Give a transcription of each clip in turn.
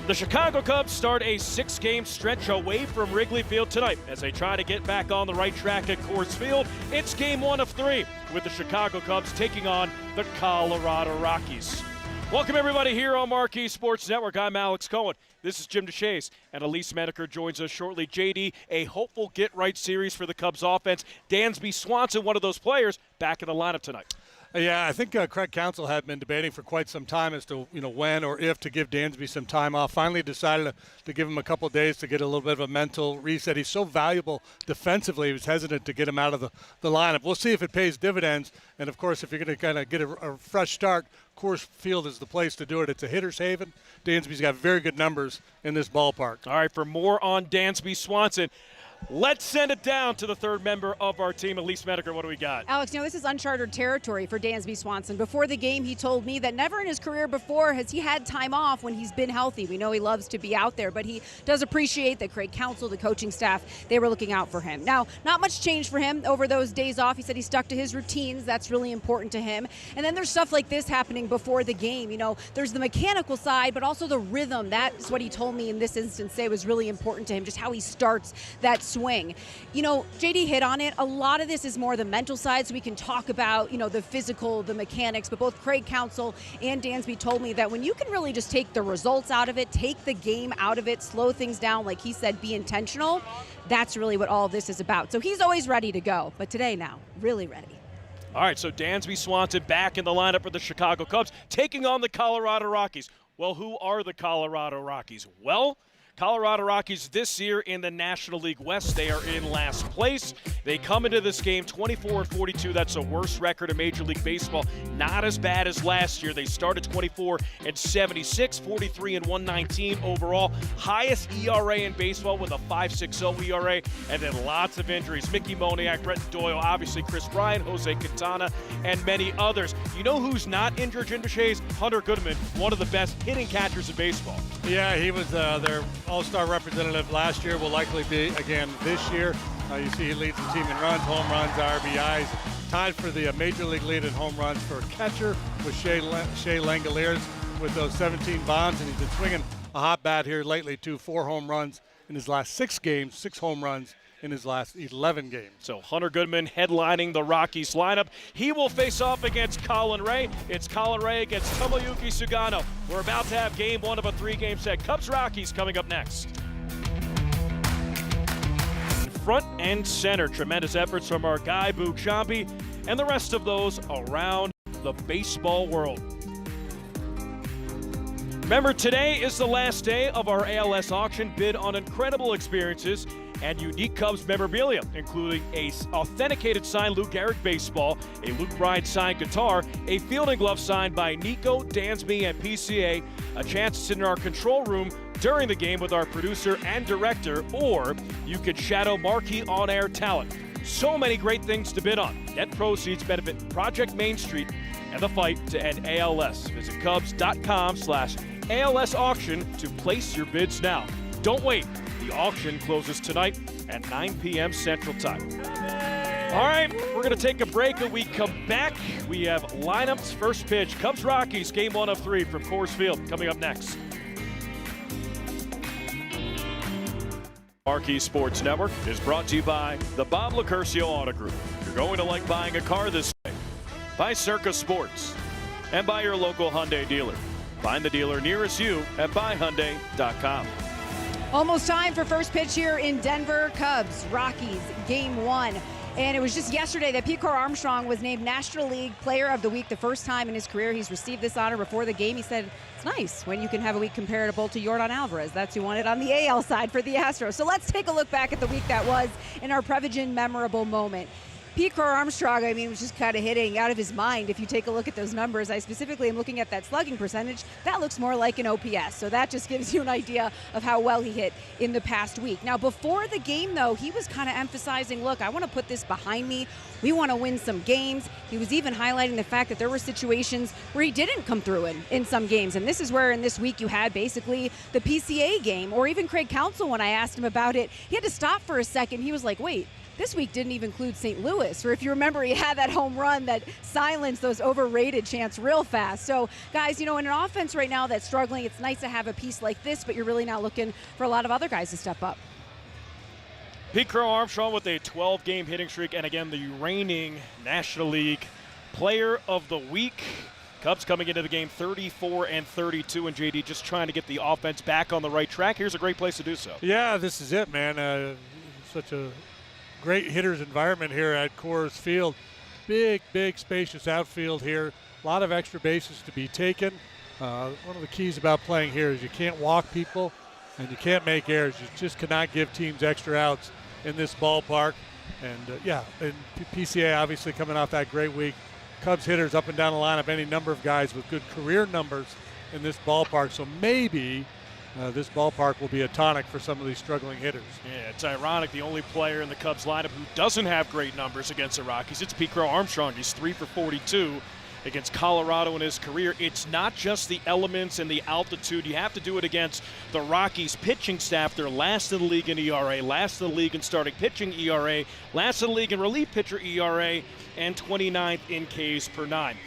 The Chicago Cubs start a 6-game stretch away from Wrigley Field tonight as they try to get back on the right track at Coors Field. It's game 1 of 3 with the Chicago Cubs taking on the Colorado Rockies. Welcome everybody here on Marquee Sports Network. I'm Alex Cohen. This is Jim DeShays, and Elise Menaker joins us shortly. JD, a hopeful get-right series for the Cubs offense. Dansby Swanson, one of those players, back in the lineup tonight. Yeah, I think Craig Counsell had been debating for quite some time as to when or if to give Dansby some time off. Finally decided to give him a couple days to get a little bit of a mental reset. He's so valuable defensively, he was hesitant to get him out of the lineup. We'll see if it pays dividends. And, of course, if you're going to kind of get a fresh start, Coors Field is the place to do it. It's a hitter's haven. Dansby's got very good numbers in this ballpark. All right, for more on Dansby Swanson, let's send it down to the third member of our team, Elise Menaker. What do we got? Alex, this is uncharted territory for Dansby Swanson. Before the game, he told me that never in his career before has he had time off when he's been healthy. We know he loves to be out there, but he does appreciate that Craig Counsell, the coaching staff, they were looking out for him. Now, not much changed for him over those days off. He said he stuck to his routines. That's really important to him. And then there's stuff like this happening before the game. There's the mechanical side, but also the rhythm. That's what he told me in this instance say was really important to him, just how he starts that swing. JD hit on it. A lot of this is more the mental side, so we can talk about, the physical, the mechanics, but both Craig Counsell and Dansby told me that when you can really just take the results out of it, take the game out of it, slow things down, like he said, be intentional, that's really what all of this is about. So he's always ready to go, but today now, really ready. All right, so Dansby Swanson back in the lineup for the Chicago Cubs, taking on the Colorado Rockies. Well, who are the Colorado Rockies? Well, Colorado Rockies this year in the National League West, they are in last place. They come into this game 24-42. That's the worst record in Major League Baseball. Not as bad as last year. They started 24-76, 43-119 overall. Highest ERA in baseball with a 5.60 ERA, and then lots of injuries. Mickey Moniak, Brett Doyle, obviously Chris Bryant, Jose Quintana, and many others. You know who's not injured, Jim DeShays? Hunter Goodman, one of the best hitting catchers in baseball. Yeah, he was their all-star representative last year, will likely be again this year. You see he leads the team in runs, home runs, RBIs. Tied for the major league lead in home runs for a catcher with Shea Langoliers with those 17 bombs, and he's been swinging a hot bat here lately too. 4 home runs in his last 6 games, 6 home runs in his last 11 games. So Hunter Goodman headlining the Rockies lineup. He will face off against Colin Ray. It's Colin Ray against Tomoyuki Sugano. We're about to have game 1 of a 3-game set. Cubs-Rockies coming up next. Front and center, tremendous efforts from our guy, Boog Sciambi, and the rest of those around the baseball world. Remember, today is the last day of our ALS auction. Bid on incredible experiences and unique Cubs memorabilia, including a authenticated signed Lou Gehrig baseball, a Luke Bryan signed guitar, a fielding glove signed by Nico, Dansby, and PCA, a chance to sit in our control room during the game with our producer and director, or you could shadow marquee on-air talent. So many great things to bid on. Net proceeds benefit Project Main Street and the fight to end ALS. Visit Cubs.com/ALS auction to place your bids now. Don't wait. The auction closes tonight at 9 p.m. Central Time. All right, we're going to take a break. When we come back, we have lineups, first pitch, Cubs-Rockies, game 1 of 3 from Coors Field, coming up next. Marquee Sports Network is brought to you by the Bob Lacurcio Auto Group. You're going to like buying a car this way. By Circa Sports. And by your local Hyundai dealer. Find the dealer nearest you at buyhyundai.com. Almost time for first pitch here in Denver. Cubs, Rockies, game 1. And it was just yesterday that Pete Armstrong was named National League Player of the Week, the first time in his career he's received this honor. Before the game, he said, it's nice when you can have a week comparable to Yordan Alvarez. That's who won it on the AL side for the Astros. So let's take a look back at the week that was in our Prevagen memorable moment. Pete Armstrong, was just kind of hitting out of his mind. If you take a look at those numbers, I specifically am looking at that slugging percentage. That looks more like an OPS. So that just gives you an idea of how well he hit in the past week. Now, before the game, though, he was kind of emphasizing, look, I want to put this behind me. We want to win some games. He was even highlighting the fact that there were situations where he didn't come through in some games. And this is where in this week you had basically the PCA game, or even Craig Counsell, when I asked him about it, he had to stop for a second. He was like, wait, this week didn't even include St. Louis, or if you remember, he had that home run that silenced those overrated chants real fast. So, guys, in an offense right now that's struggling, it's nice to have a piece like this, but you're really not looking for a lot of other guys to step up. Pete Crow Armstrong with a 12-game hitting streak, and again, the reigning National League Player of the Week. Cubs coming into the game 34-32, and JD just trying to get the offense back on the right track. Here's a great place to do so. Yeah, this is it, man. Such a great hitter's environment here at Coors Field. Big, spacious outfield here. A lot of extra bases to be taken. One of the keys about playing here is you can't walk people and you can't make errors. You just cannot give teams extra outs in this ballpark. And PCA obviously coming off that great week. Cubs hitters up and down the lineup, any number of guys with good career numbers in this ballpark. So maybe this ballpark will be a tonic for some of these struggling hitters. Yeah, it's ironic. The only player in the Cubs lineup who doesn't have great numbers against the Rockies, it's Pete Crow Armstrong. He's 3 for 42 against Colorado in his career. It's not just the elements and the altitude. You have to do it against the Rockies pitching staff. They're last in the league in ERA, last in the league in starting pitching ERA, last in the league in relief pitcher ERA, and 29th in Ks per 9.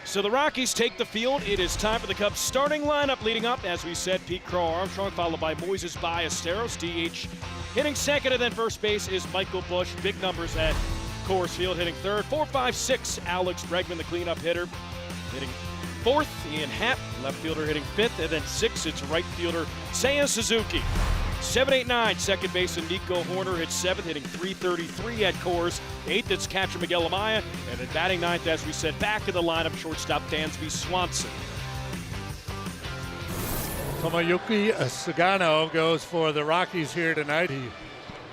So the Rockies take the field. It is time for the Cubs starting lineup. Leading up, as we said, Pete Crow Armstrong, followed by Moises Ballesteros, DH. Hitting second, and then first base is Michael Busch. Big numbers at Coors Field. Hitting third, 4, 5, 6, Alex Bregman, the cleanup hitter. Hitting fourth, Ian Happ, left fielder hitting fifth, and then sixth, it's right fielder Seiya Suzuki. 7, 8, 9, second baseman Nico Horner hits seventh, hitting .333 at Coors. Eighth, it's catcher Miguel Amaya, and then batting ninth, as we said, back in the lineup, shortstop Dansby Swanson. Tomoyuki Sugano goes for the Rockies here tonight. He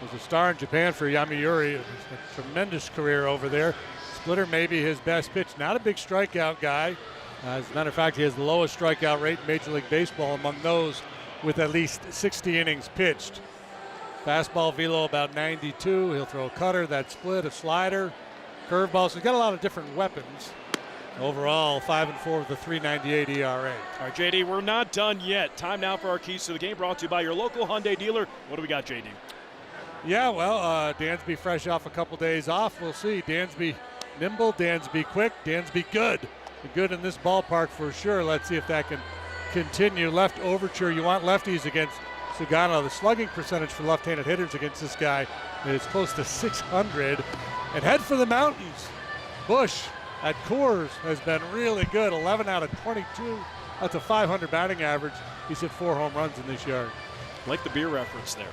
was a star in Japan for Yomiuri. A tremendous career over there. Splitter may be his best pitch. Not a big strikeout guy. As a matter of fact, he has the lowest strikeout rate in Major League Baseball among those with at least 60 innings pitched. Fastball velo about 92. He'll throw a cutter, that split, a slider, curveball. So he's got a lot of different weapons. Overall, 5-4 with a 3.98 ERA. All right, JD, we're not done yet. Time now for our keys to the game, brought to you by your local Hyundai dealer. What do we got, JD? Yeah, well, Dansby fresh off a couple days off. We'll see. Dansby nimble, Dansby quick, Dansby good. Good in this ballpark for sure. Let's see if that can continue. Left overture, you want lefties against Sugano. The slugging percentage for left-handed hitters against this guy is close to 600. And head for the mountains. Busch at Coors has been really good. 11 out of 22. That's a 500 batting average. He's hit 4 home runs in this yard. Like the beer reference there.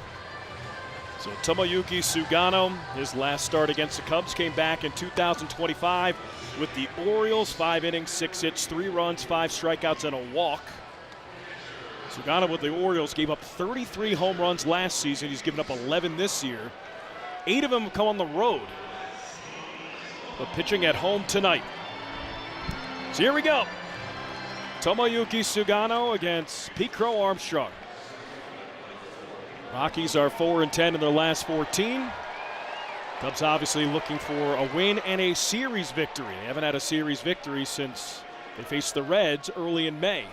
So Tomoyuki Sugano, his last start against the Cubs came back in 2025 with the Orioles. 5 innings, 6 hits, 3 runs, 5 strikeouts, and a walk. Sugano with the Orioles gave up 33 home runs last season. He's given up 11 this year. 8 of them come on the road. But pitching at home tonight. So here we go. Tomoyuki Sugano against Pete Crow Armstrong. Rockies are 4-10 in their last 14. Cubs obviously looking for a win and a series victory. They haven't had a series victory since they faced the Reds early in May.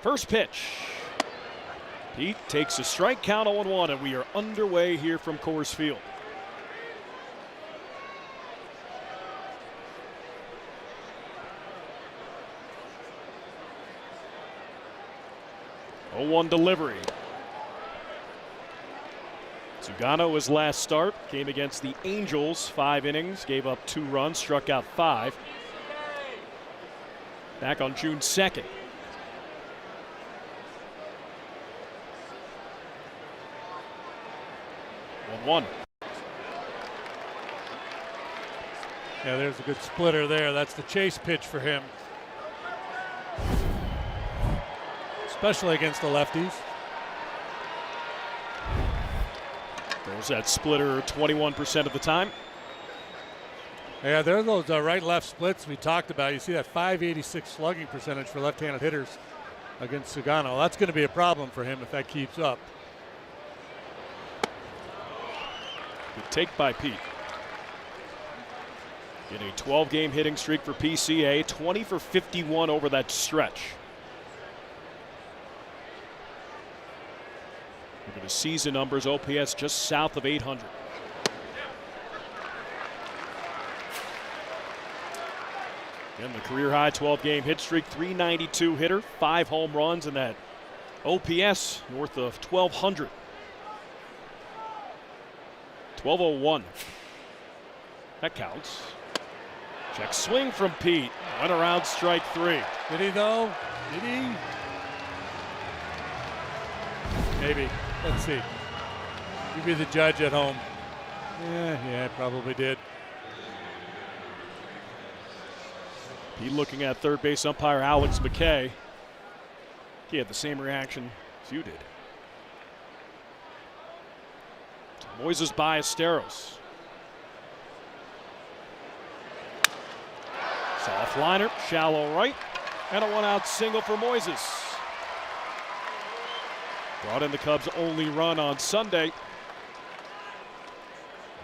First pitch. Pete takes a strike count 0-1, and we are underway here from Coors Field. Oh, 1 delivery. Sugano, his last start, came against the Angels. 5 innings, gave up 2 runs, struck out 5. Back on June 2nd. 1-1. Yeah, there's a good splitter there. That's the chase pitch for him. Especially against the lefties. Throws that splitter 21% of the time. Yeah, there are those right-left splits we talked about. You see that .586 slugging percentage for left-handed hitters against Sugano. That's going to be a problem for him if that keeps up. Good take by Pete. In a 12-game hitting streak for PCA, 20 for 51 over that stretch. Look at the season numbers, OPS just south of 800. And the career high 12-game hit streak, 392 hitter, 5 home runs, and that OPS north of 1,200. 1201. That counts. Check swing from Pete. Went around strike 3. Did he though? Did he? Maybe. Let's see. You be the judge at home. Yeah, probably did. Pete looking at third base umpire Alex McKay. He had the same reaction as you did. Moises Ballesteros. Soft liner, shallow right, and a 1-out single for Moises. Brought in the Cubs' only run on Sunday.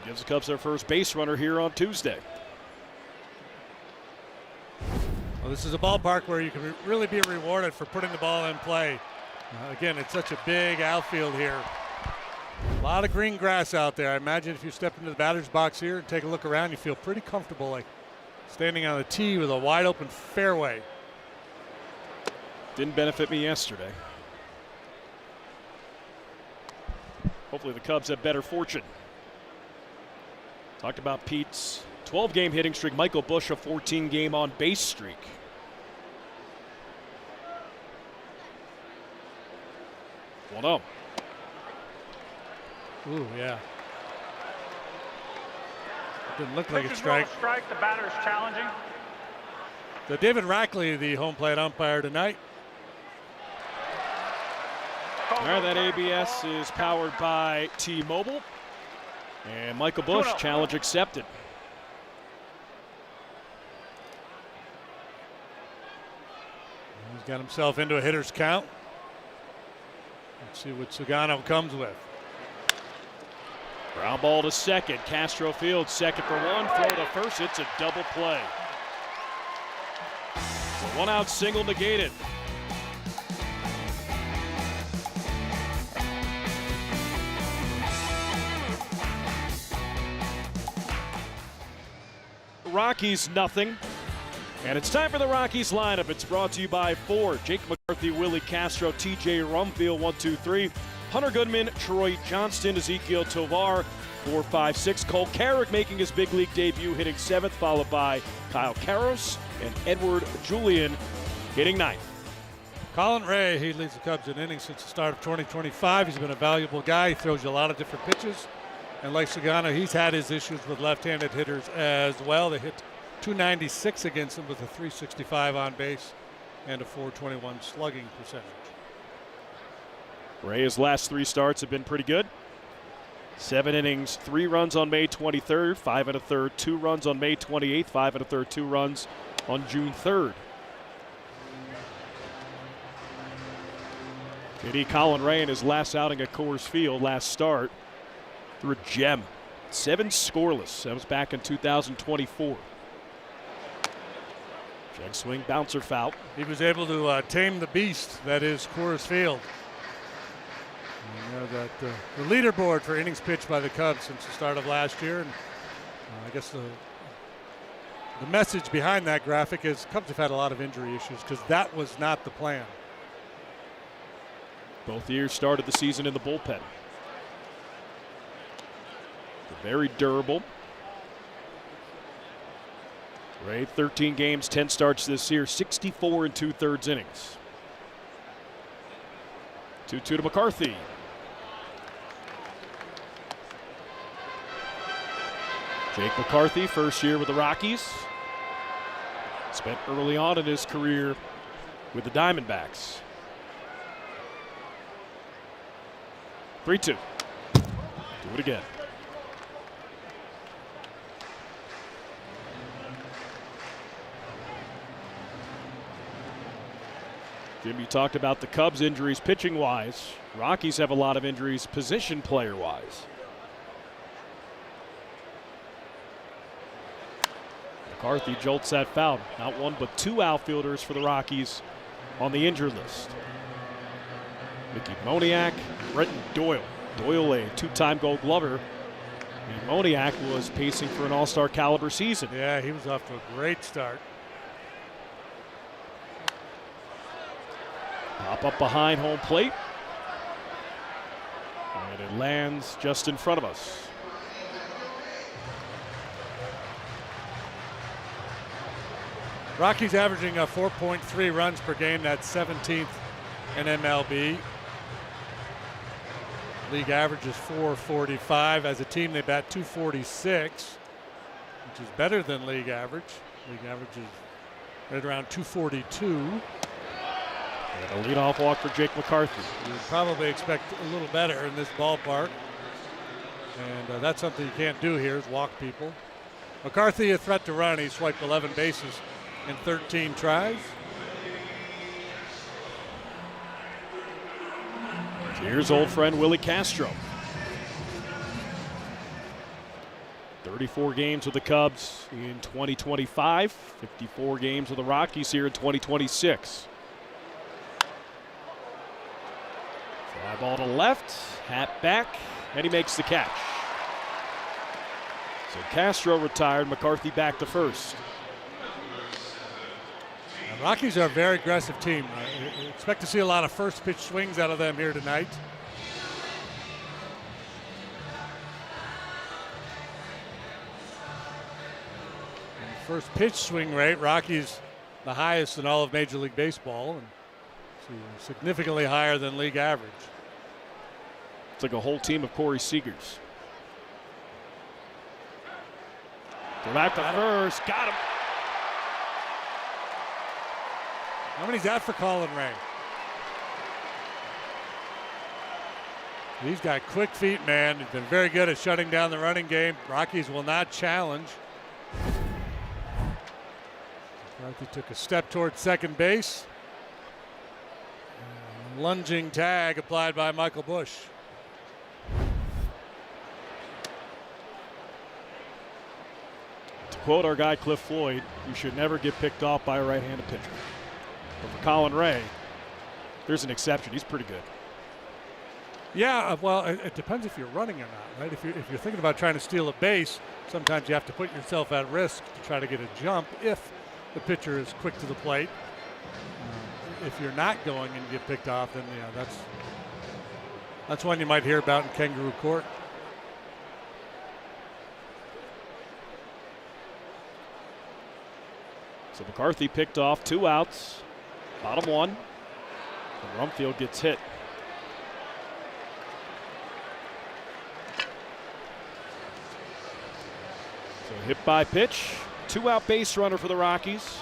Gives the Cubs their first base runner here on Tuesday. Well, this is a ballpark where you can really be rewarded for putting the ball in play. Again, it's such a big outfield here. A lot of green grass out there. I imagine if you step into the batter's box here and take a look around, you feel pretty comfortable, like standing on the tee with a wide open fairway. Didn't benefit me yesterday. Hopefully the Cubs have better fortune. Talked about Pete's 12-game hitting streak. Michael Busch a 14-game on base streak. Well, no. Ooh, yeah. Didn't look like a strike. The batter is challenging. So David Rackley, the home plate umpire tonight. All right, that ABS is powered by T-Mobile. And Michael Busch, challenge accepted. He's got himself into a hitter's count. Let's see what Sagano comes with. Ground ball to second. Castro Field, second for one. Throw to first. It's a double play. It's a 1-out single negated. Rockies nothing. And it's time for the Rockies lineup. It's brought to you by Ford. Jake McCarthy, Willie Castro, TJ Rumfield, 1, 2, 3. Hunter Goodman, Troy Johnston, Ezekiel Tovar, 4, 5, 6. Cole Carrick making his big league debut, hitting 7th, followed by Kyle Karros and Edward Julian hitting 9th. Colin Ray, he leads the Cubs in innings since the start of 2025. He's been a valuable guy. He throws you a lot of different pitches. And like Sagano, he's had his issues with left-handed hitters as well. They hit 296 against him with a 365 on base and a 421 slugging percentage. Ray's last 3 starts have been pretty good. 7 innings, 3 runs on May 23rd, 5 1/3, 2 runs on May 28th, 5 1/3, 2 runs on June 3rd. JD Colin Ray in his last outing at Coors Field, last start, threw a gem. 7 scoreless. That was back in 2024. Check swing, bouncer foul. He was able to tame the beast that is Coors Field. You know that the leaderboard for innings pitched by the Cubs since the start of last year, and I guess the message behind that graphic is Cubs have had a lot of injury issues because that was not the plan. Both years started the season in the bullpen. They're very durable. Ray, 13 games, 10 starts this year, 64 2/3 innings. 2-2 to McCarthy. Jake McCarthy, first year with the Rockies. Spent early on in his career with the Diamondbacks. 3-2. Do it again. Jim, you talked about the Cubs' injuries pitching-wise. Rockies have a lot of injuries position player-wise. McCarthy jolts that foul. Not one but 2 outfielders for the Rockies on the injured list. Mickey Moniak, Brenton Doyle. Doyle, a 2-time Gold Glover. And Moniak was pacing for an all-star caliber season. Yeah, he was off to a great start. Pop up behind home plate. And it lands just in front of us. Rockies averaging 4.3 runs per game. That's 17th in MLB. League average is 445. As a team, they bat 246, which is better than league average. League average is right around 242. And a leadoff walk for Jake McCarthy. You would probably expect a little better in this ballpark. And that's something you can't do here is walk people. McCarthy a threat to run. He swiped 11 bases in 13 tries. Here's old friend Willie Castro. 34 games with the Cubs in 2025. 54 games with the Rockies here in 2026. Fly ball to left, hat back, and he makes the catch. So Castro retired, McCarthy back to first. The Rockies are a very aggressive team. I expect to see a lot of first pitch swings out of them here tonight. And the first pitch swing rate, Rockies the highest in all of Major League Baseball, and significantly higher than league average. It's like a whole team of Corey Seagers. Go back to first, got him. How many's that for Colin Ray? He's got quick feet, man. He's been very good at shutting down the running game. Rockies will not challenge. McCarthy took a step towards second base. Lunging tag applied by Michael Busch. To quote our guy Cliff Floyd, you should never get picked off by a right-handed pitcher. But for Colin Ray, there's an exception. He's pretty good. Yeah, well, it depends if you're running or not, right? If you're thinking about trying to steal a base, sometimes you have to put yourself at risk to try to get a jump if the pitcher is quick to the plate. If you're not going and you get picked off, then that's one you might hear about in kangaroo court. So McCarthy picked off 2 outs, bottom 1, and Rumfield gets hit. So hit by pitch, 2-out base runner for the Rockies.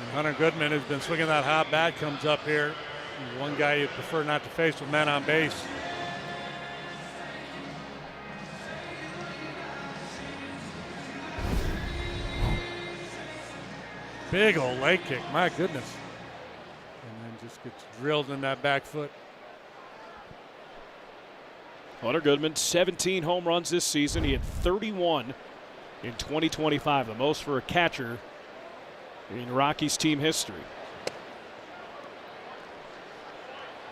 And Hunter Goodman, who's been swinging that hot bat, comes up here. He's one guy you'd prefer not to face with men on base. Big old leg kick, my goodness. And then just gets drilled in that back foot. Hunter Goodman, 17 home runs this season. He had 31 in 2025, the most for a catcher in Rockies team history.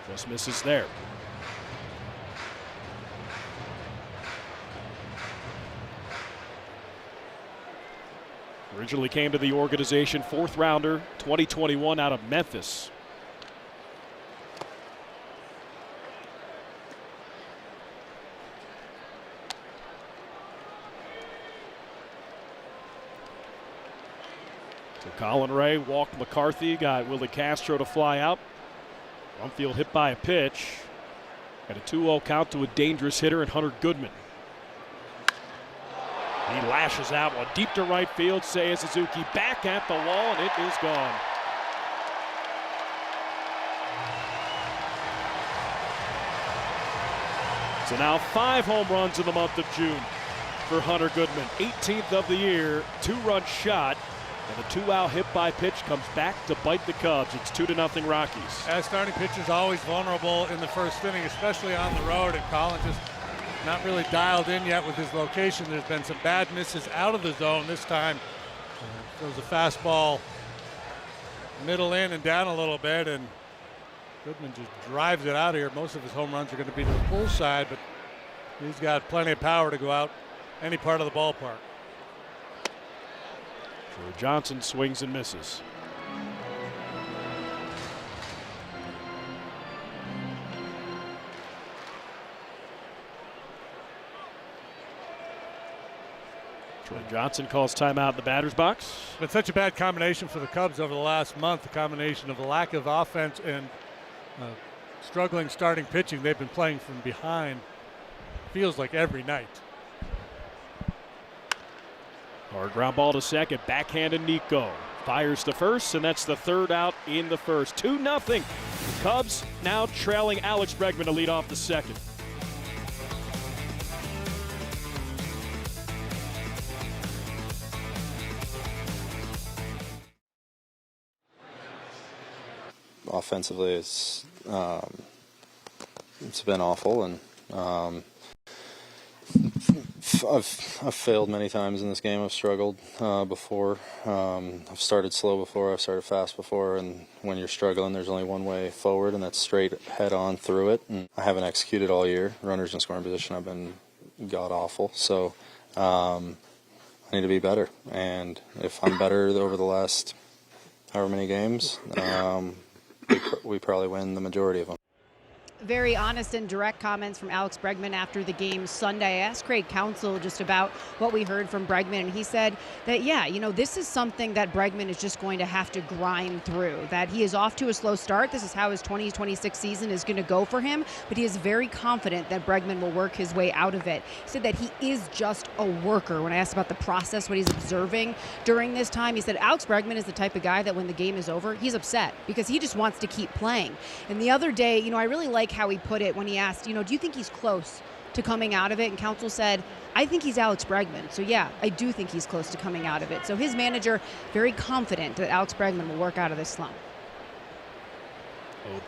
Just misses there. Originally came to the organization, 4th rounder, 2021 out of Memphis. So Colin Ray walked McCarthy, got Willie Castro to fly out. Rumfield hit by a pitch. Got a 2-0 count to a dangerous hitter in Hunter Goodman. He lashes out one deep to right field. Seiya Suzuki back at the wall, and it is gone. So now 5 home runs in the month of June for Hunter Goodman. 18th of the year, 2-run shot, and a 2-out hit by pitch comes back to bite the Cubs. It's 2-0 Rockies. As starting pitchers always vulnerable in the first inning, especially on the road, and Collins just not really dialed in yet with his location. There's been some bad misses out of the zone this time. Throws a fastball middle in and down a little bit, and Goodman just drives it out here. Most of his home runs are going to be to the pull side, but he's got plenty of power to go out any part of the ballpark. Johnson swings and misses. Troy Johnson calls timeout in the batter's box. But such a bad combination for the Cubs over the last month, the combination of the lack of offense and struggling starting pitching. They've been playing from behind, feels like every night. Hard ground ball to second, backhanded Nico. Fires to first, and that's the third out in the first. 2-0. The Cubs now trailing Alex Bregman to lead off the second. Offensively, it's been awful, and I've failed many times in this game. I've struggled before. I've started slow before. I've started fast before. And when you're struggling, there's only one way forward, and that's straight head on through it. And I haven't executed all year. Runners in scoring position, I've been god awful. So I need to be better. And if I'm better over the last however many games, we probably win the majority of them. Very honest and direct comments from Alex Bregman after the game Sunday. I asked Craig Counsell just about what we heard from Bregman, and he said that, yeah, you know, this is something that Bregman is just going to have to grind through, that he is off to a slow start. This is how his 2026 season is going to go for him, but he is very confident that Bregman will work his way out of it. He said that he is just a worker. When I asked about the process, what he's observing during this time, he said Alex Bregman is the type of guy that when the game is over, he's upset because he just wants to keep playing. And the other day, you know, I really like how he put it when he asked, you know, do you think he's close to coming out of it? And Counsell said, I think he's Alex Bregman. So yeah, I do think he's close to coming out of it. So his manager very confident that Alex Bregman will work out of this slump.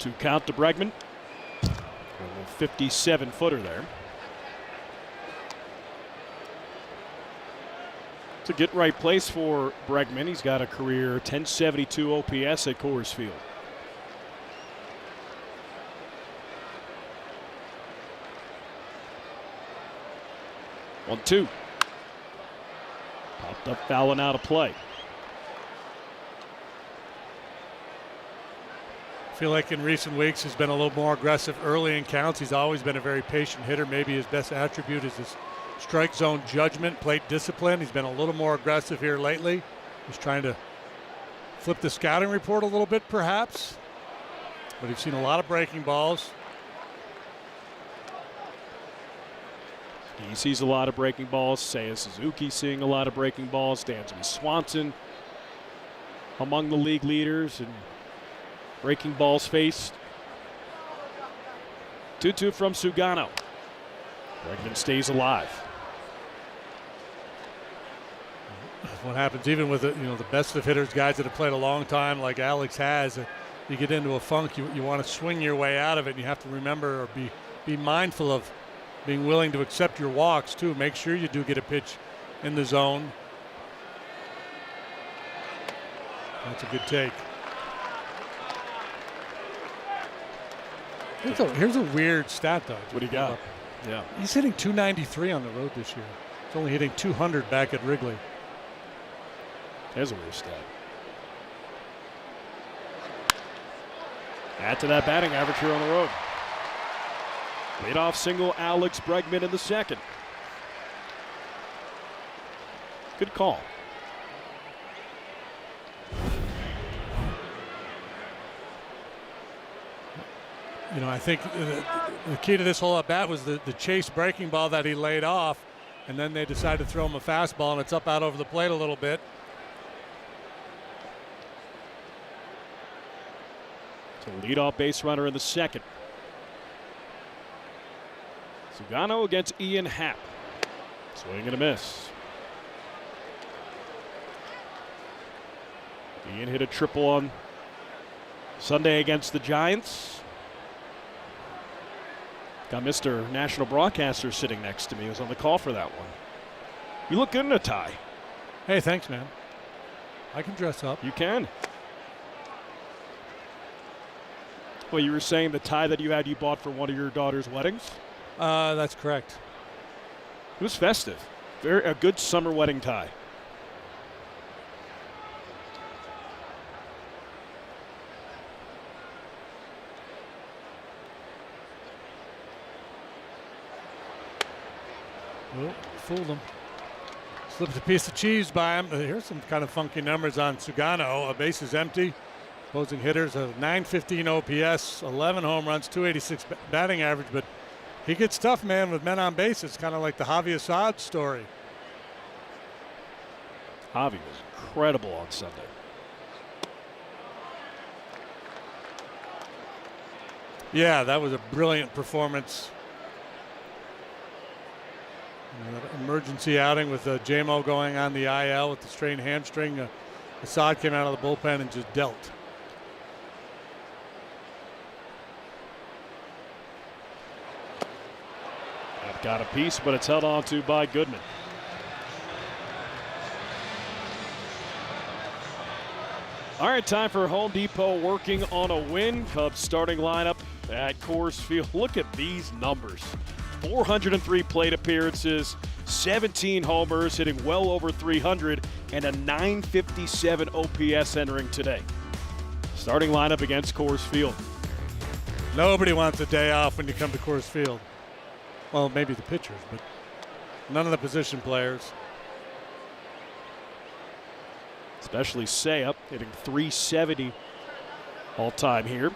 0-2 count to Bregman. A 57-footer there. It's a get right place for Bregman. He's got a career 1072 OPS at Coors Field. 1-2. Popped up, fouling out of play. I feel like in recent weeks he's been a little more aggressive early in counts. He's always been a very patient hitter. Maybe his best attribute is his strike zone judgment, plate discipline. He's been a little more aggressive here lately. He's trying to flip the scouting report a little bit, perhaps. But he's seen a lot of breaking balls. He sees a lot of breaking balls. Seiya Suzuki seeing a lot of breaking balls. Dansby Swanson among the league leaders and breaking balls faced. 2-2 from Sugano. Bregman stays alive. What happens even with the best of hitters, guys that have played a long time like Alex has, you get into a funk, you want to swing your way out of it, and you have to remember or be mindful of being willing to accept your walks too. Make sure you do get a pitch in the zone. That's a good take. Here's a weird stat though. What do you got? Yeah. He's hitting 293 on the road this year. He's only hitting 200 back at Wrigley. There's a weird stat. Add to that batting average here on the road. Leadoff single, Alex Bregman in the second. Good call. You know, I think the key to this whole at bat was the chase breaking ball that he laid off, and then they decided to throw him a fastball, and it's up out over the plate a little bit. So leadoff base runner in the second. Sugano against Ian Happ. Swing and a miss. Ian hit a triple on Sunday against the Giants. Got Mr. National Broadcaster sitting next to me. He was on the call for that one. You look good in a tie. Hey, thanks, man. I can dress up. You can. Well, you were saying the tie that you had you bought for one of your daughter's weddings? That's correct. It was festive. A good summer wedding tie. Oh, fooled him. Slips a piece of cheese by him. Here's some kind of funky numbers on Sugano. A base is empty. Opposing hitters a 915 OPS, 11 home runs, 286 batting average, but he gets tough, man, with men on base. It's kind of like the Javi Assad story. Javi was incredible on Sunday. Yeah, that was a brilliant performance. Emergency outing with JMO going on the IL with the strained hamstring. Assad came out of the bullpen and just dealt. I've got a piece, but it's held on to by Goodman. All right, time for Home Depot working on a win. Cubs starting lineup at Coors Field. Look at these numbers. 403 plate appearances, 17 homers, hitting well over 300, and a 957 OPS entering today. Starting lineup against Coors Field. Nobody wants a day off when you come to Coors Field. Well, maybe the pitchers, but none of the position players. Especially Seiya, hitting 370 all time here.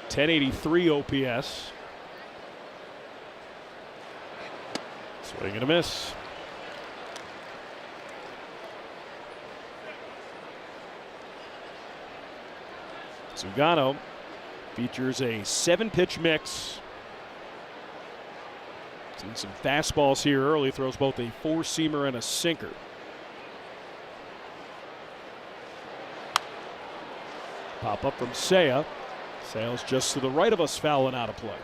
1083 OPS. Swing and a miss. Sugano features a 7-pitch mix. Seen some fastballs here early. Throws both a 4-seamer and a sinker. Pop up from Seiya. Sails just to the right of us, fouling out of play.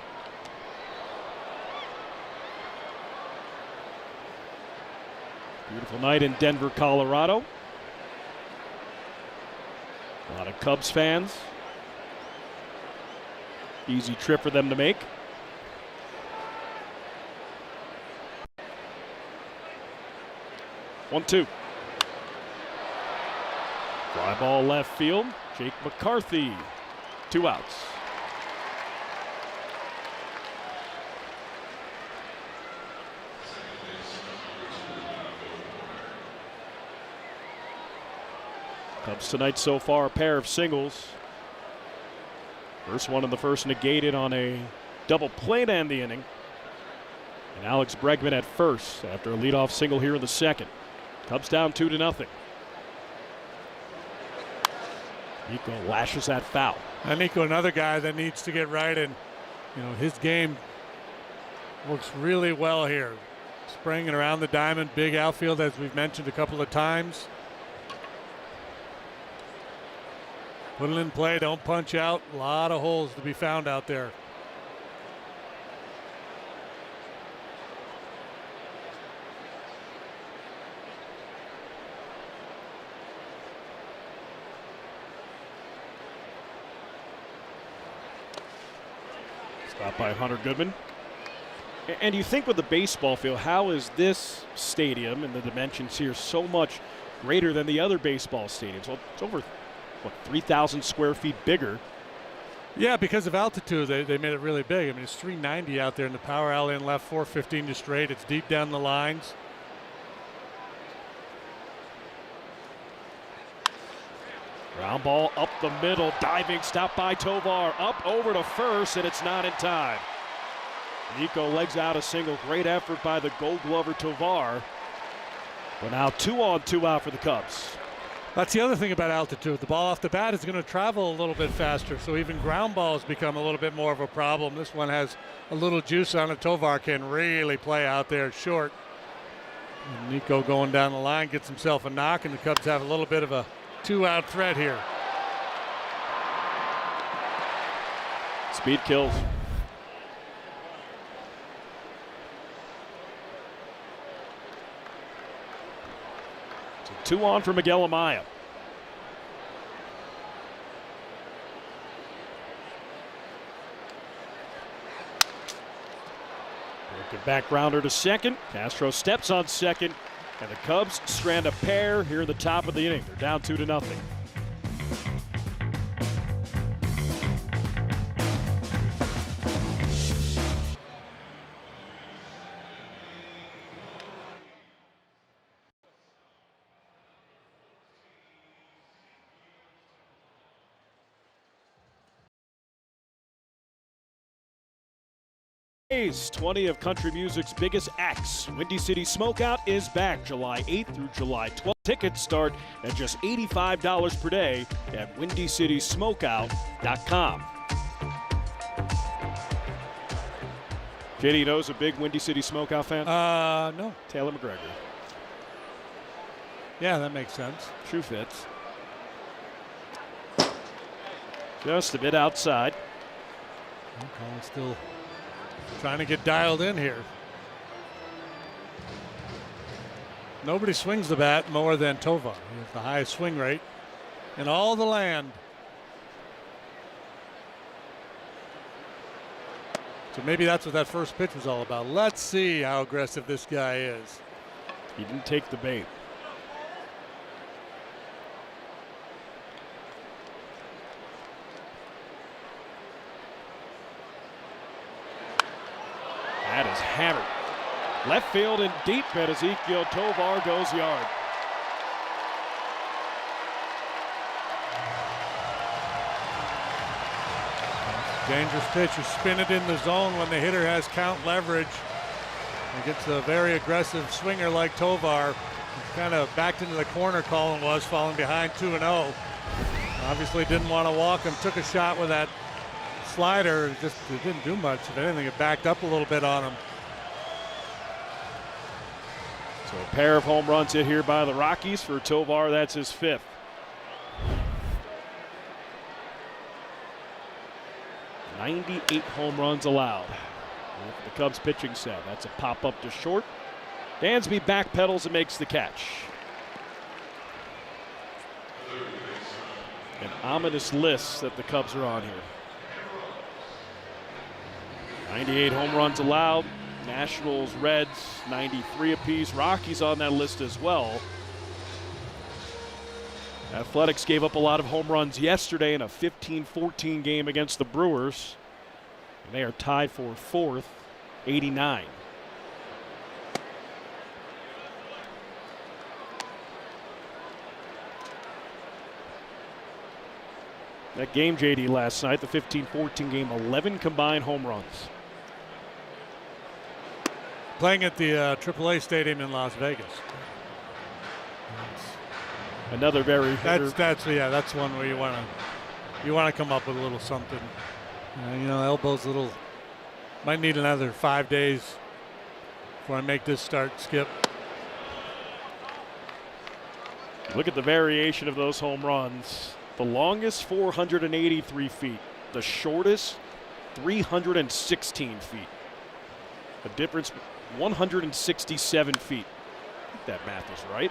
Beautiful night in Denver, Colorado. A lot of Cubs fans. Easy trip for them to make. One-two. Fly ball left field. Jake McCarthy. 2 outs. Cubs tonight so far, a pair of singles. First one in the first negated on a double play to end the inning. And Alex Bregman at first after a leadoff single here in the second. Cubs down 2-0. Nico lashes that foul. And Nico, another guy that needs to get right, and his game works really well here. Spraying it around the diamond, big outfield as we've mentioned a couple of times. Put it in play, don't punch out. A lot of holes to be found out there. Stopped by Hunter Goodman. And you think with the baseball field, how is this stadium and the dimensions here so much greater than the other baseball stadiums? Well, it's over, 3,000 square feet bigger. Yeah, because of altitude, they made it really big. I mean, it's 390 out there in the power alley and left, 415 to straight. It's deep down the lines. Ground ball up the middle, diving stop by Tovar, up over to first, and it's not in time. Nico legs out a single. Great effort by the Gold Glover Tovar. But now 2 on, 2 out for the Cubs. That's the other thing about altitude. The ball off the bat is going to travel a little bit faster, so even ground balls become a little bit more of a problem. This one has a little juice on it. Tovar can really play out there short. And Nico going down the line gets himself a knock, and the Cubs have a little bit of a 2-out threat here. Speed kills. So 2 on for Miguel Amaya. Broken back grounder to second. Castro steps on second. And the Cubs strand a pair here in the top of the inning. They're down 2-0. 20 of country music's biggest acts. Windy City Smokeout is back July 8th through July 12th. Tickets start at just $85 per day at windycitysmokeout.com. JD knows a big Windy City Smokeout fan? No. Taylor McGregor. Yeah, that makes sense. Shoe fits. Just a bit outside. Colin still trying to get dialed in here. Nobody swings the bat more than Tovar. He has the highest swing rate in all the land. So maybe that's what that first pitch was all about. Let's see how aggressive this guy is. He didn't take the bait. That is hammered. Left field and deep, and Ezequiel Tovar goes yard. Dangerous pitch. You spin it in the zone when the hitter has count leverage. Against a very aggressive swinger like Tovar. He's kind of backed into the corner, Colin was, falling behind 2-0. Obviously didn't want to walk him. Took a shot with that slider. It didn't do much. If anything, it backed up a little bit on him. So a pair of home runs hit here by the Rockies for Tovar. That's his 5th. '98 home runs allowed. The Cubs pitching set. That's a pop up to short. Dansby backpedals and makes the catch. An ominous list that the Cubs are on here. 98 home runs allowed. Nationals, Reds, 93 apiece. Rockies on that list as well. Athletics gave up a lot of home runs yesterday in a 15-14 game against the Brewers. And they are tied for 4th, 89. That game, JD, last night, the 15-14 game, 11 combined home runs. Playing at the AAA stadium in Las Vegas. Another very that's one where you want to come up with a little something. Elbows might need another 5 days before I make this start, Skip. Look at the variation of those home runs. The longest 483 feet, the shortest 316 feet. A difference 167 feet. I think that math is right.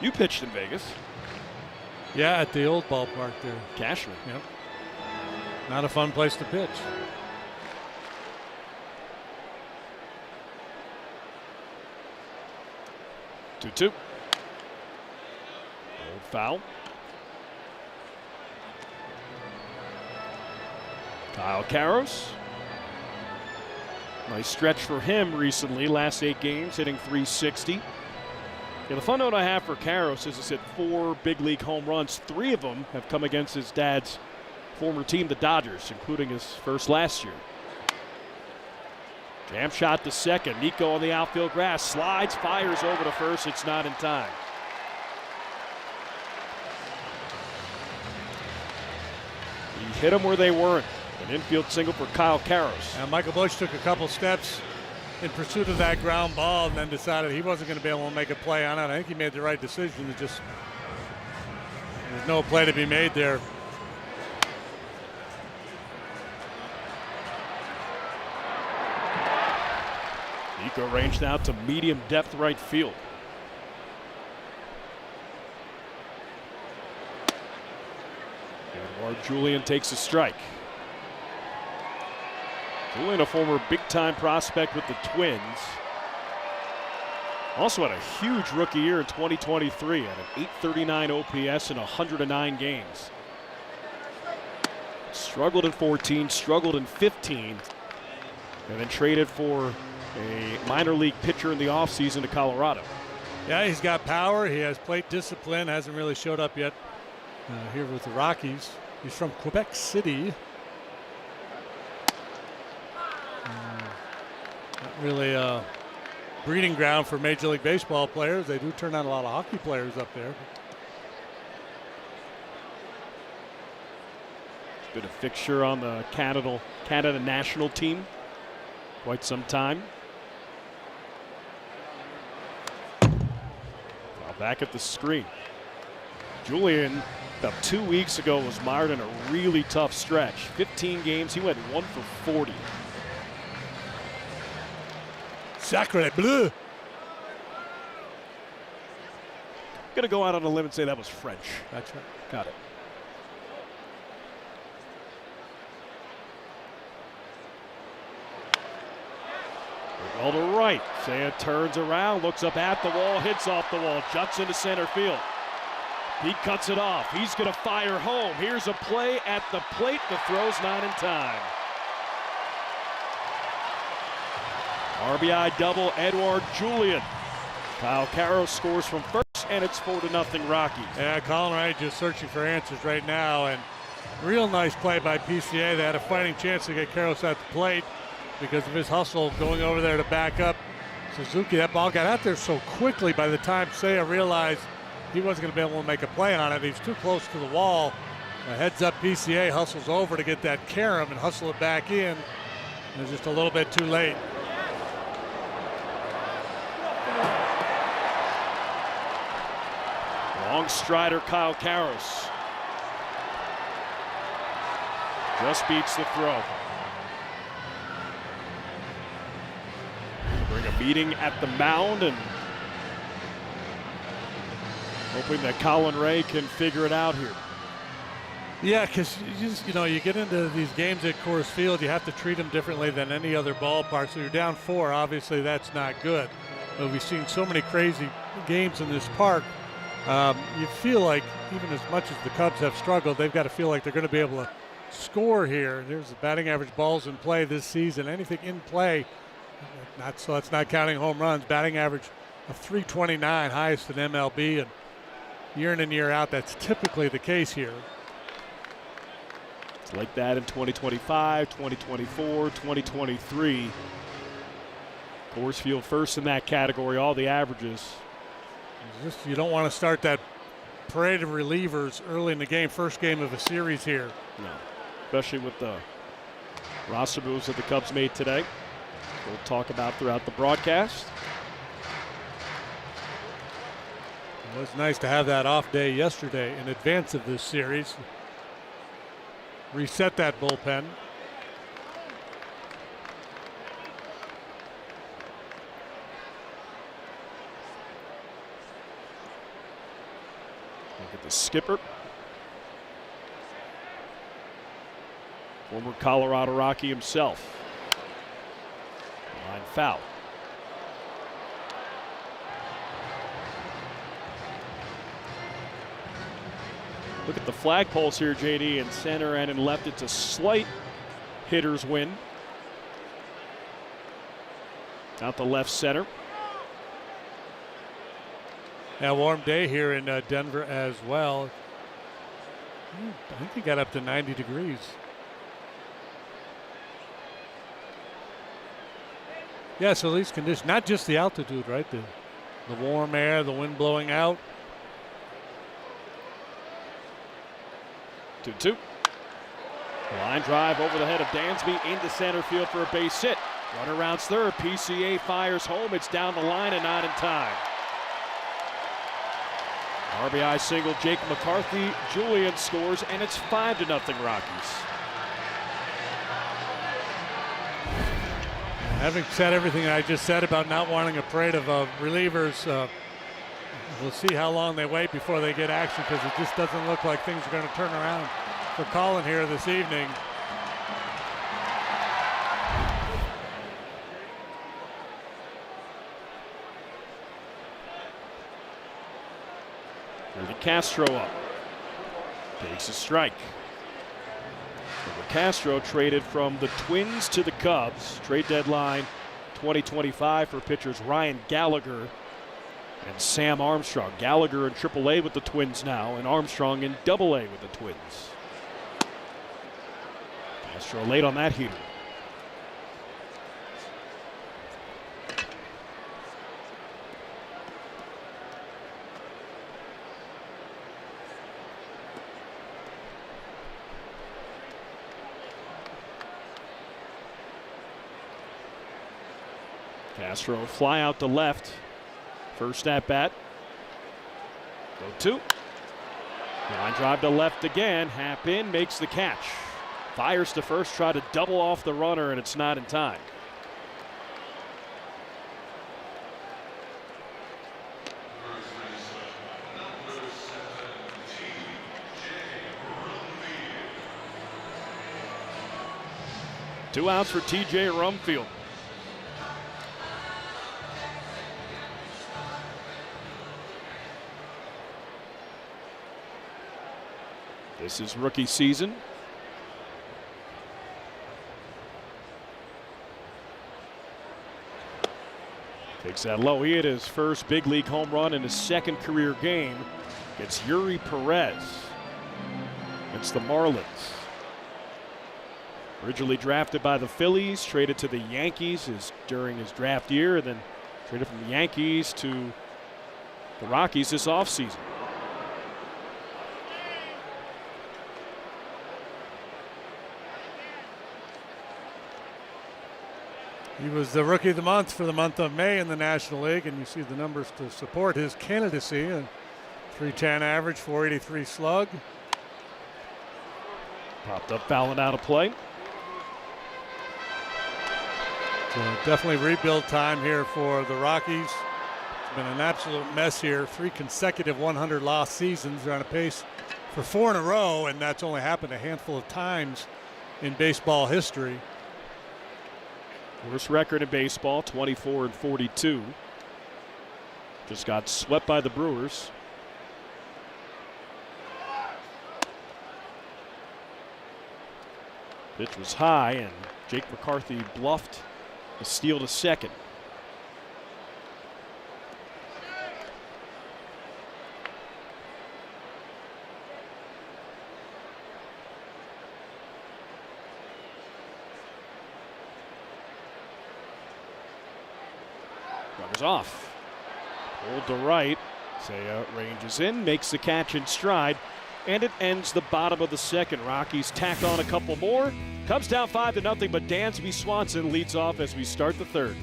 You pitched in Vegas. Yeah, at the old ballpark there. Cashman. Yep. Not a fun place to pitch. Two. Old foul. Kyle Karros. Nice stretch for him recently. Last 8 games, hitting .360. Yeah, the fun note I have for Karros is he's hit 4 big league home runs. 3 of them have come against his dad's former team, the Dodgers, including his first last year. Jam shot to second. Nico on the outfield grass. Slides, fires over to first. It's not in time. He hit them where they weren't. An infield single for Kyle Karros. And Michael Busch took a couple steps in pursuit of that ground ball and then decided he wasn't going to be able to make a play on it. I think he made the right decision. There's no play to be made there. Nico ranged out to medium depth right field. Edouard Julien takes a strike. Julien, a former big-time prospect with the Twins. Also had a huge rookie year in 2023 at an .839 OPS in 109 games. Struggled in 14, struggled in 15, and then traded for a minor league pitcher in the offseason to Colorado. Yeah, he's got power. He has plate discipline. Hasn't really showed up yet here with the Rockies. He's from Quebec City. Not really a breeding ground for Major League Baseball players. They do turn out a lot of hockey players up there. Been a fixture on the Canada national team quite some time. Now back at the screen. Julian, about 2 weeks ago, was mired in a really tough stretch. 15 games, he went 1 for 40. Sacre bleu. Gonna go out on a limb and say that was French. That's right. Got it. Well to right. Seiya turns around, looks up at the wall, hits off the wall, juts into center field. He cuts it off. He's going to fire home. Here's a play at the plate. The throw's not in time. RBI double, Edouard Julien. Kyle Caro scores from first, and it's 4-0 Rockies. Yeah, Colin Wright just searching for answers right now, and real nice play by PCA. They had a fighting chance to get Karros at the plate because of his hustle going over there to back up Suzuki. That ball got out there so quickly by the time Seiya realized he wasn't going to be able to make a play on it. He's too close to the wall. Heads up PCA, hustles over to get that carom and hustle it back in. It was just a little bit too late. Long strider Kyle Karros. Just beats the throw. Bring a meeting at the mound and hoping that Colin Ray can figure it out here. Yeah, because you get into these games at Coors Field, you have to treat them differently than any other ballpark. So you're down 4, obviously that's not good. But we've seen so many crazy games in this park. You feel like even as much as the Cubs have struggled, they've got to feel like they're going to be able to score here. There's the batting average balls in play this season. Anything in play, so that's not counting home runs. Batting average of .329, highest in MLB, and year in and year out, that's typically the case here. It's like that in 2025, 2024, 2023. Coors Field first in that category, all the averages. You don't want to start that parade of relievers early in the game, first game of a series here. No, especially with the roster moves that the Cubs made today. We'll talk about throughout the broadcast. It was nice to have that off day yesterday in advance of this series. Reset that bullpen. Look at the skipper. Former Colorado Rocky himself. Line foul. Look at the flagpoles here, JD, in center and in left. It's a slight hitter's win. Out the left center. Yeah, warm day here in Denver as well. I think he got up to 90 degrees. Yeah, so these conditions, not just the altitude, right? The warm air, the wind blowing out. 2-2. Line drive over the head of Dansby into center field for a base hit. Runner rounds third. PCA fires home. It's down the line and not in time. RBI single, Jake McCarthy. Julian scores, and it's 5-0 Rockies. Having said everything I just said about not wanting a parade of relievers, we'll see how long they wait before they get action, because it just doesn't look like things are going to turn around for Colin here this evening. Castro up. Takes a strike. Castro traded from the Twins to the Cubs. Trade deadline 2025 for pitchers Ryan Gallagher and Sam Armstrong. Gallagher in AAA with the Twins now, and Armstrong in AA with the Twins. Castro late on that heater. Castro fly out to left. First at bat. 0-2. Line drive to left again. Hap in, makes the catch. Fires to first, try to double off the runner, and it's not in time. Two outs for TJ Rumfield. This is rookie season. Takes that low. He hit his first big league home run in his second career game. It's Yuri Perez. It's the Marlins. Originally drafted by the Phillies, traded to the Yankees during his draft year, and then traded from the Yankees to the Rockies this offseason. He was the Rookie of the Month for the month of May in the National League, and you see the numbers to support his candidacy. A .310 average, .483 slug. Popped up, fouling out of play. So definitely rebuild time here for the Rockies. It's been an absolute mess here. 3 consecutive 100-loss seasons. They're on a pace for 4 in a row, and that's only happened a handful of times in baseball history. Worst record in baseball, 24-42. Just got swept by the Brewers. Pitch was high, and Jake McCarthy bluffed a steal to second. Runners off. Pulled to right. Seiya ranges in, makes the catch in stride, and it ends the bottom of the second. Rockies tack on a couple more. Cubs down 5-0, but Dansby Swanson leads off as we start the third.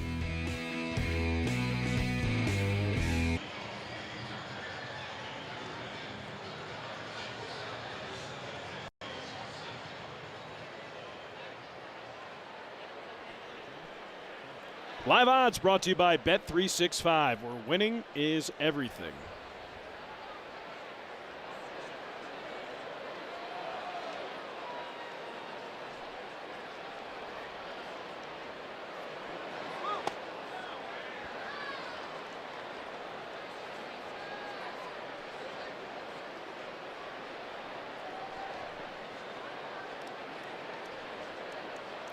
Live odds brought to you by Bet365, where winning is everything.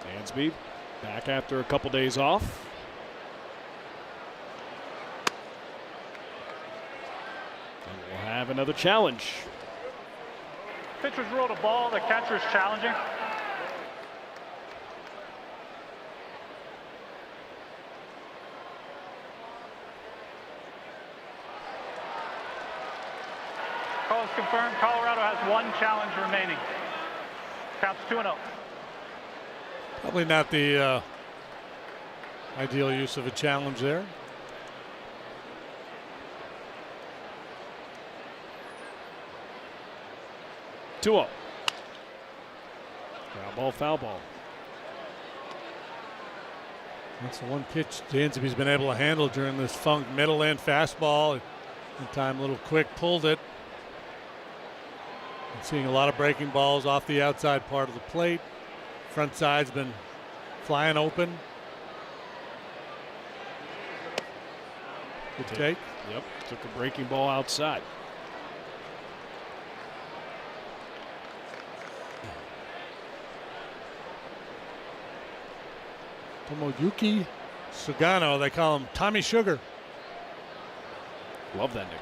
Dansby back after a couple days off. And we'll have another challenge. Pitcher's ruled a ball. The catcher is challenging. Call is confirmed. Colorado has 1 challenge remaining. Counts 2-0. Probably not the ideal use of a challenge there. Foul ball, foul ball. That's the one pitch Dansby's been able to handle during this funk. Middle end fastball. One time a little quick, pulled it. And seeing a lot of breaking balls off the outside part of the plate. Front side's been flying open. Good take. Yep, took a breaking ball outside. Tomoyuki Sugano, they call him Tommy Sugar. Love that nickname.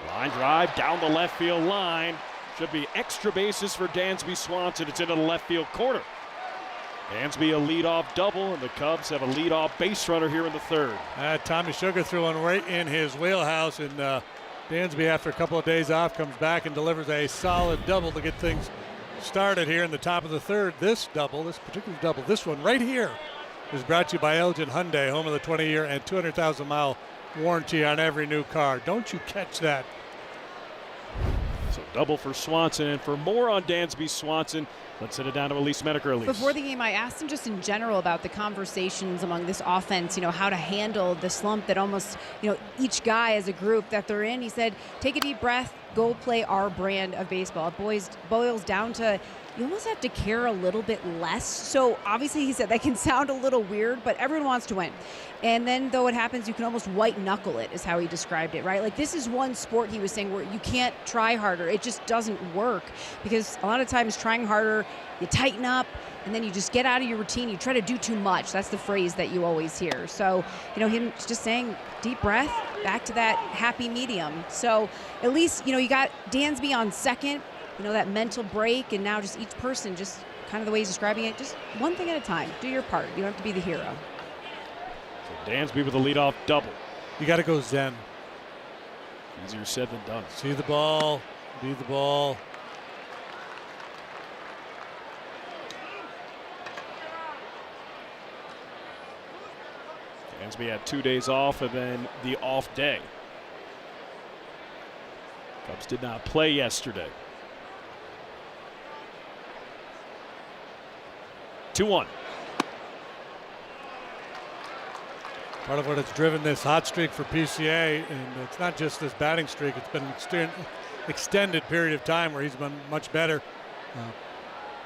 Line drive down the left field line. Should be extra bases for Dansby Swanson. It's into the left field corner. Dansby a leadoff double, and the Cubs have a leadoff base runner here in the third. Tommy Sugar threw one right in his wheelhouse, and Dansby, after a couple of days off, comes back and delivers a solid double to get things started here in the top of the third. This particular double, this one right here, is brought to you by Elgin Hyundai, home of the 20-year and 200,000-mile warranty on every new car. Don't you catch that. So double for Swanson, and for more on Dansby Swanson, let's send it down to Elise Menaker. Elise. Before the game, I asked him just in general about the conversations among this offense, how to handle the slump that almost, each guy as a group that they're in. He said, take a deep breath, go play our brand of baseball. It boils down to you almost have to care a little bit less. So obviously he said that can sound a little weird, but everyone wants to win. And then though it happens, you can almost white knuckle it, is how he described it, right? Like this is one sport, he was saying, where you can't try harder. It just doesn't work, because a lot of times trying harder, you tighten up, and then you just get out of your routine. You try to do too much. That's the phrase that you always hear. So, him just saying deep breath, back to that happy medium. So at least, you got Dansby on second, that mental break, and now just each person, just kind of the way he's describing it, just one thing at a time. Do your part. You don't have to be the hero. So Dansby with a leadoff double. You got to go zen. Easier said than done. See the ball, be the ball. Dansby had 2 days off and then the off day. Cubs did not play yesterday. 2-1. Part of what has driven this hot streak for PCA, and it's not just this batting streak, it's been an extended period of time where he's been much better.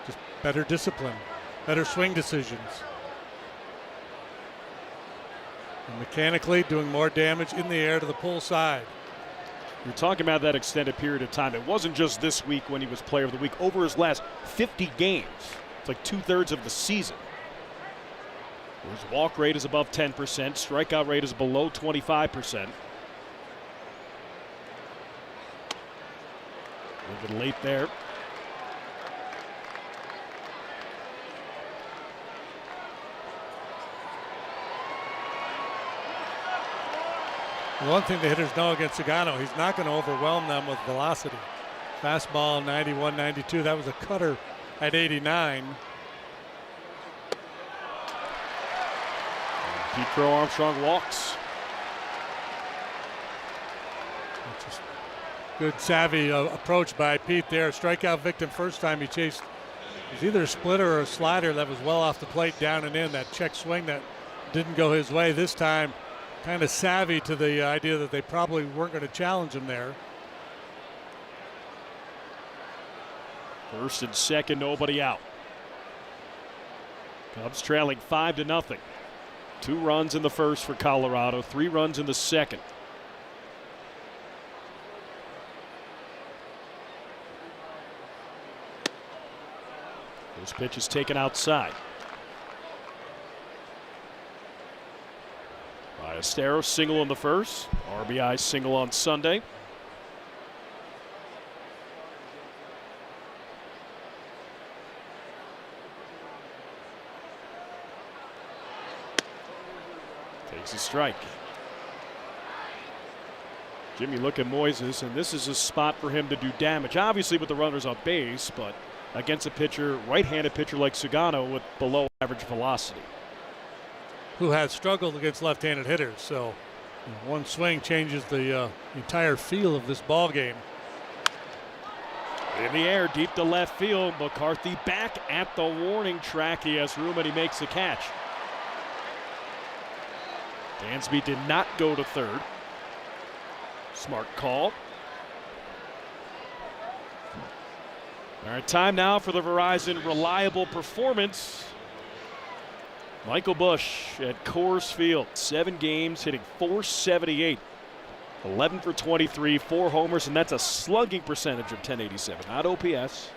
Just better discipline, better swing decisions. And mechanically doing more damage in the air to the pull side. You're talking about that extended period of time. It wasn't just this week when he was player of the week. Over his last 50 games, it's like 2/3 of the season. His walk rate is above 10%. Strikeout rate is below 25%. A little bit late there. The one thing the hitters know against Sagano, he's not going to overwhelm them with velocity. Fastball 91, 92. That was a cutter at 89. Pete Crow Armstrong walks. Just good savvy approach by Pete there. Strikeout victim first time he chased. It was either a splitter or a slider that was well off the plate, down and in. That check swing that didn't go his way. This time kind of savvy to the idea that they probably weren't going to challenge him there. First and second, nobody out. Cubs trailing 5-0. 2 runs in the first for Colorado, 3 runs in the second. This pitch is taken outside. Ballesteros single in the first, RBI single on Sunday. Takes a strike. Jimmy, look at Moises, and this is a spot for him to do damage. Obviously with the runners on base, but against a pitcher, right-handed pitcher like Sugano with below average velocity. Who has struggled against left-handed hitters, so one swing changes the entire feel of this ball game. In the air, deep to left field. McCarthy back at the warning track. He has room and he makes the catch. Dansby did not go to third. Smart call. All right, time now for the Verizon reliable performance. Michael Busch at Coors Field, 7 games, hitting .478, 11 for 23, 4 homers, and that's a slugging percentage of .1087, not OPS.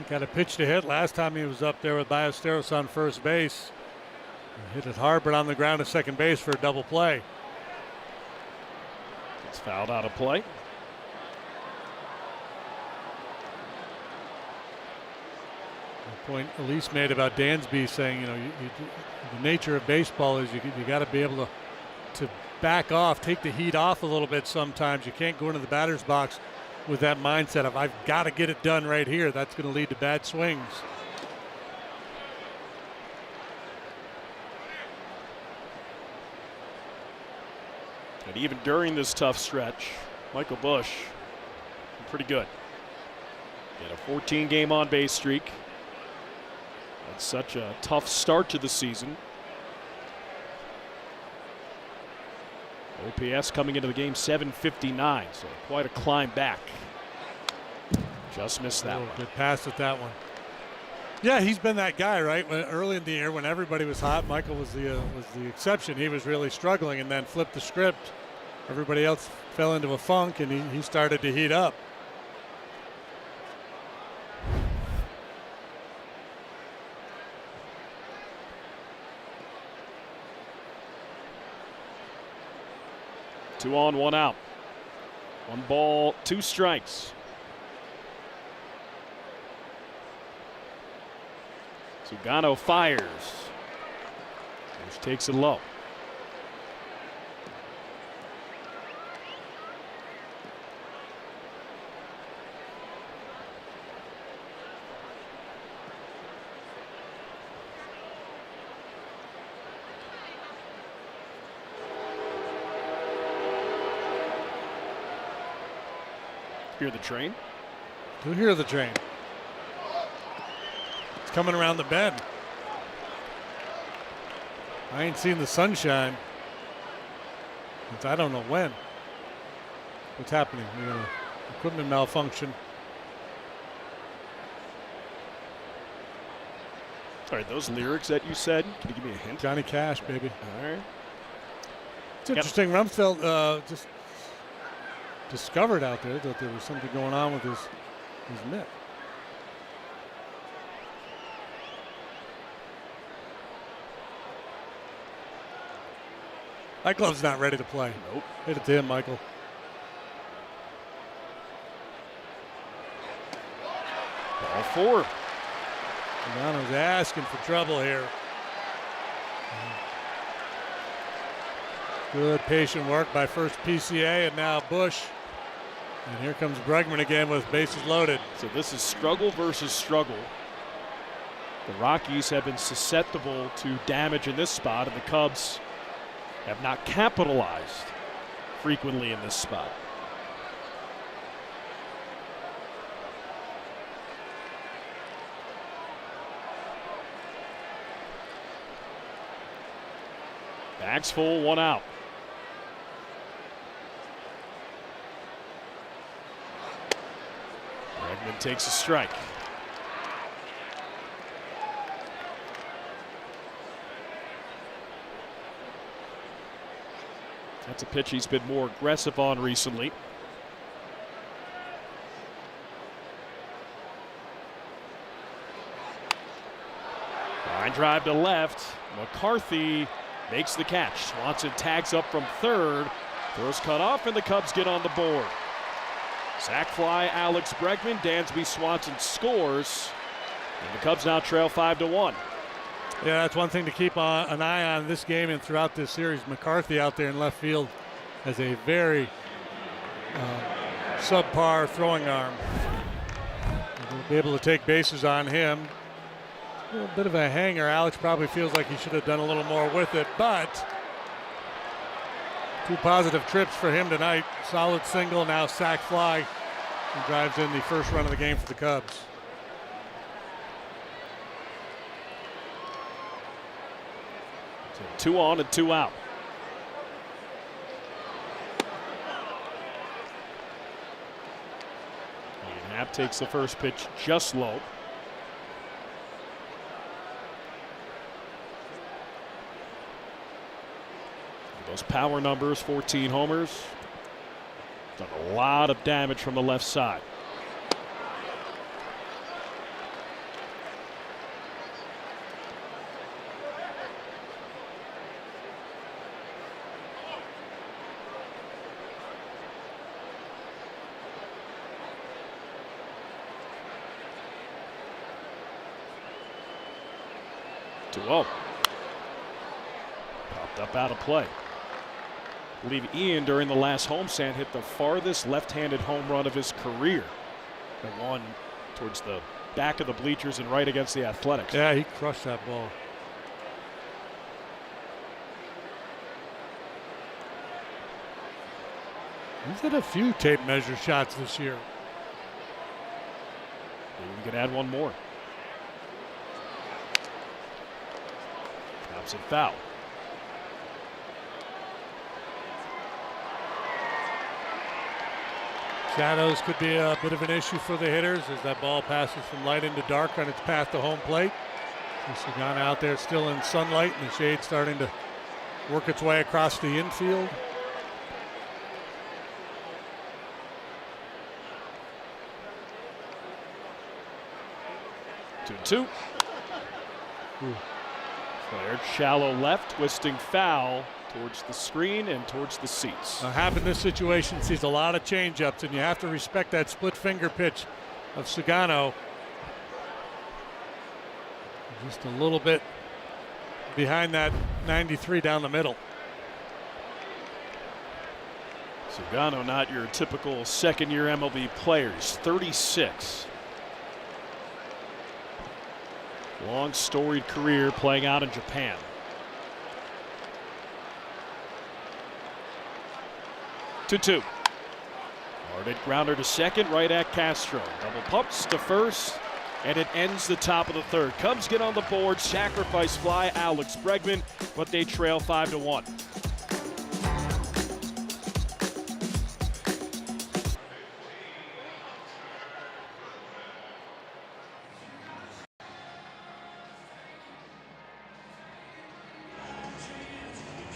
Got a pitch to hit. Last time he was up there with Ballesteros on first base. He hit it hard, but on the ground at second base for a double play. It's fouled out of play. The point Elise made about Dansby saying, you know, the nature of baseball is you got to be able to back off, take the heat off a little bit sometimes. You can't go into the batter's box with that mindset of I've got to get it done right here. That's going to lead to bad swings. And even during this tough stretch, Michael Busch pretty good. He had a 14-game on-base streak. Had such a tough start to the season. OPS coming into the game 759, so quite a climb back. Just missed that one. Good pass at that one. Yeah, he's been that guy, right? Early in the year when everybody was hot, Michael was the exception. He was really struggling and then flipped the script. Everybody else fell into a funk and he started to heat up. Two on, one out. 1 ball, 2 strikes. Sugano fires. Busch takes it low. Hear the train? Do hear the train. It's coming around the bend. I ain't seen the sunshine since I don't know when. What's happening? We got an equipment malfunction. All right, those lyrics that you said, can you give me a hint? Johnny Cash, baby. All right. It's interesting. Rumsfeld just discovered out there that there was something going on with his mitt. That glove's not ready to play. Nope. Hit it to him, Michael. Ball 4. Logano's asking for trouble here. Good patient work by first PCA and now Busch. And here comes Bregman again with bases loaded. So this is struggle versus struggle. The Rockies have been susceptible to damage in this spot, and the Cubs have not capitalized frequently in this spot. Bags full, 1 out. Bregman takes a strike. That's a pitch he's been more aggressive on recently. Line drive to left. McCarthy makes the catch. Swanson tags up from third. Throws cut off, and the Cubs get on the board. Sac fly, Alex Bregman. Dansby Swanson scores. And the Cubs now trail 5-1. Yeah, that's one thing to keep an eye on this game and throughout this series. McCarthy out there in left field has a very subpar throwing arm. We'll be able to take bases on him. A little bit of a hanger. Alex probably feels like he should have done a little more with it, but 2 positive trips for him tonight. Solid single, now sac fly. He drives in the first run of the game for the Cubs. So 2 on and 2 out. And Happ takes the first pitch just low. Those power numbers, 14 homers. Done a lot of damage from the left side. 2-0. Popped up out of play. I believe Ian, during the last homestand, hit the farthest left-handed home run of his career. The one towards the back of the bleachers and right against the Athletics. Yeah, he crushed that ball. He's had a few tape measure shots this year. Maybe we could add one more. Opposite foul. Shadows could be a bit of an issue for the hitters as that ball passes from light into dark on its path to home plate. Sagana out there still in sunlight, and the shade starting to work its way across the infield. Two. Flared shallow left, twisting foul towards the screen and towards the seats. Happ in this situation sees a lot of changeups, and you have to respect that split finger pitch of Sagano. Just a little bit behind that 93 down the middle. Sagano, not your typical second-year MLB player. He's 36. Long storied career playing out in Japan. Two. Hard hit grounder to second, right at Castro. Double pumps to first, and it ends the top of the third. Cubs get on the board, sacrifice fly, Alex Bregman, but they trail 5-1.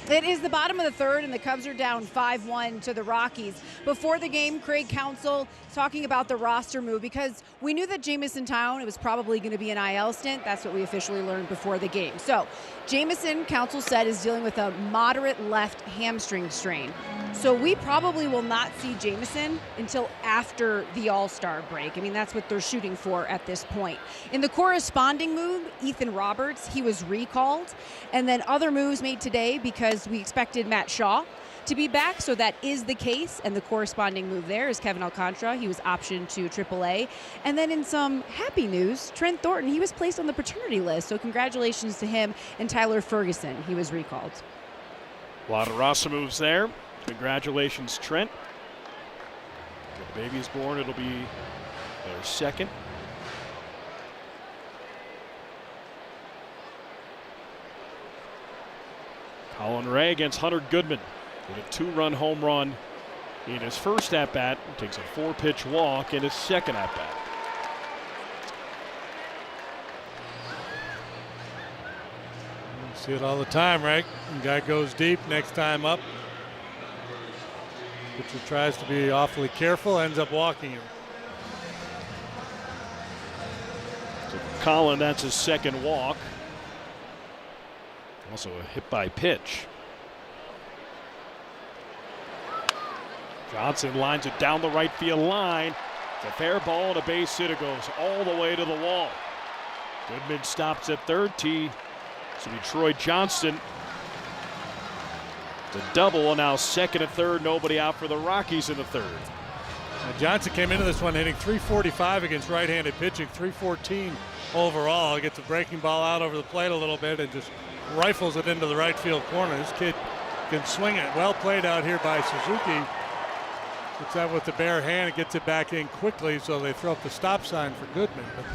It is the bottom of the third, and the Cubs are down 5-1 to the Rockies. Before the game, Craig Counsell talking about the roster move because we knew that Jamison Town, it was probably going to be an IL stint. That's what we officially learned before the game. So Jamison, Counsell said, is dealing with a moderate left hamstring strain. So we probably will not see Jamison until after the All-Star break. I mean, that's what they're shooting for at this point. In the corresponding move, Ethan Roberts, he was recalled. And then other moves made today because we expected Matt Shaw to be back, so that is the case. And the corresponding move there is Kevin Alcantara. He was optioned to AAA. And then in some happy news, Trent Thornton, he was placed on the paternity list. So congratulations to him and Tyler Ferguson. He was recalled. A lot of roster moves there. Congratulations, Trent. When the baby's born, it'll be their second. Colin Ray against Hunter Goodman. With a 2-run home run in his first at-bat. Takes a 4-pitch walk in his second at-bat. You see it all the time, right? The guy goes deep, next time up. Pitcher tries to be awfully careful, ends up walking him. So Colin, that's his second walk. Also a hit by pitch. Johnson lines it down the right field line. It's a fair ball and a base hit. It goes all the way to the wall. Goodman stops at third. T. So Troy Johnston. The double, and now second and third. Nobody out for the Rockies in the third. Now Johnson came into this one hitting .345 against right-handed pitching, .314 overall. He gets a breaking ball out over the plate a little bit and just rifles it into the right field corner. This kid can swing it. Well played out here by Suzuki. Gets that with the bare hand and gets it back in quickly, so they throw up the stop sign for Goodman. But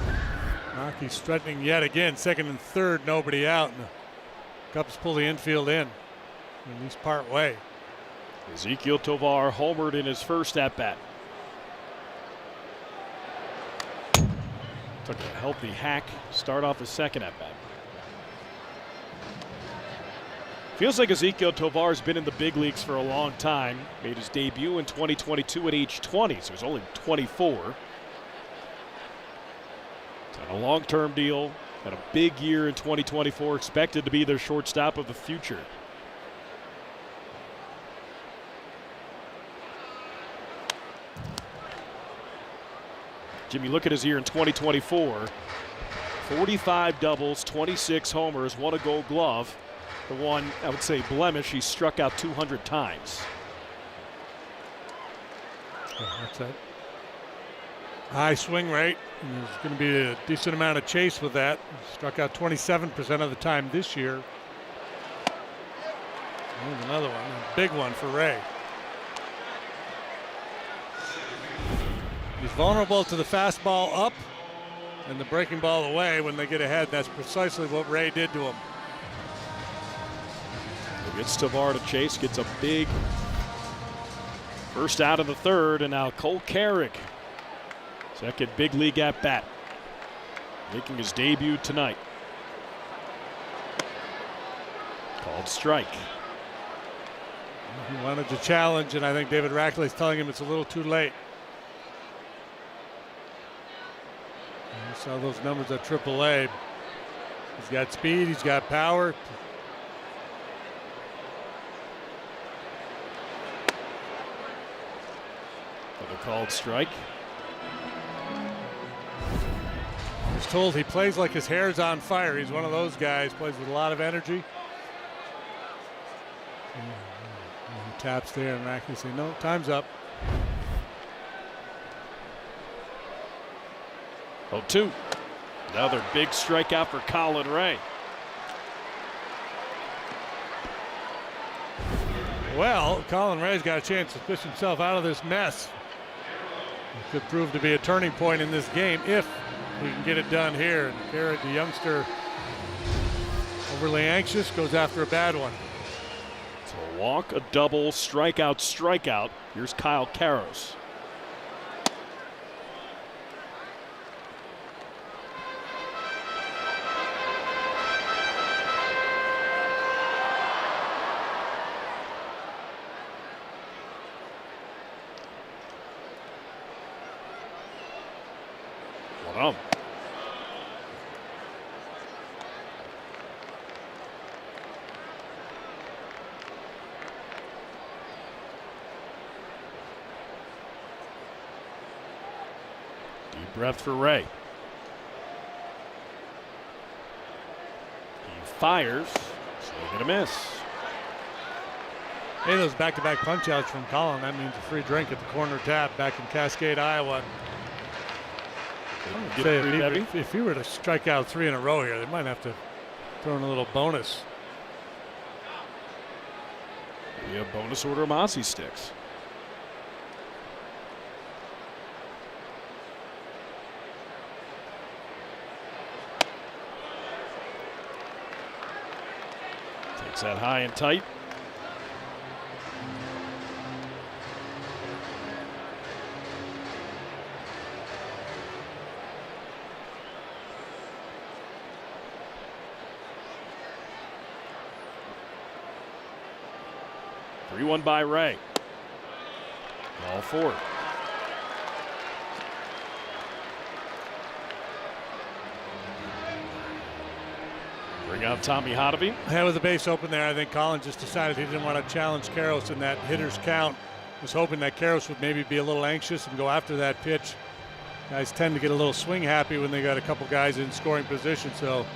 Rockies threatening yet again. Second and third, nobody out. And the Cubs pull the infield in, at least part way. Ezekiel Tovar homered in his first at-bat. Took a healthy hack, start off the second at-bat. Feels like Ezekiel Tovar's been in the big leagues for a long time. Made his debut in 2022 at age 20, so he's only 24. On a long-term deal, had a big year in 2024, expected to be their shortstop of the future. Jimmy, look at his year in 2024. 45 doubles, 26 homers, won a Gold Glove. The one, I would say, blemish, he struck out 200 times. That's it. High swing rate. And there's going to be a decent amount of chase with that. Struck out 27% of the time this year. There's another one, a big one for Ray. He's vulnerable to the fastball up and the breaking ball away when they get ahead. That's precisely what Ray did to him. He gets Tavar to chase, gets a big first out of the third, and now Cole Carrick, second big league at bat, making his debut tonight. Called strike. He wanted to challenge, and I think David Rackley's telling him it's a little too late. You saw those numbers at AAA. He's got speed, he's got power. Another called strike. I was told he plays like his hair's on fire. He's one of those guys, plays with a lot of energy. He taps there, and Rackley says, no, time's up. 0-2. Another big strikeout for Colin Ray. Well, Colin Ray's got a chance to fish himself out of this mess. It could prove to be a turning point in this game if we can get it done here. And Garrett, the youngster, overly anxious, goes after a bad one. So a walk, a double, strikeout, strikeout. Here's Kyle Karros. Wow. Deep breath for Ray. He fires, so they're gonna miss. Hey, those back-to-back punch-outs from Colin. That means a free drink at the corner tap back in Cascade, Iowa. Say if he were to strike out 3 in a row here, they might have to throw in a little bonus. Yeah, bonus order of Mossy sticks. Takes that high and tight. One by Ray. All four. Bring out Tommy Hotovy. Yeah, with the base open there, I think Colin just decided he didn't want to challenge Karros in that hitter's count. Was hoping that Karros would maybe be a little anxious and go after that pitch. Guys tend to get a little swing happy when they got a couple guys in scoring position. So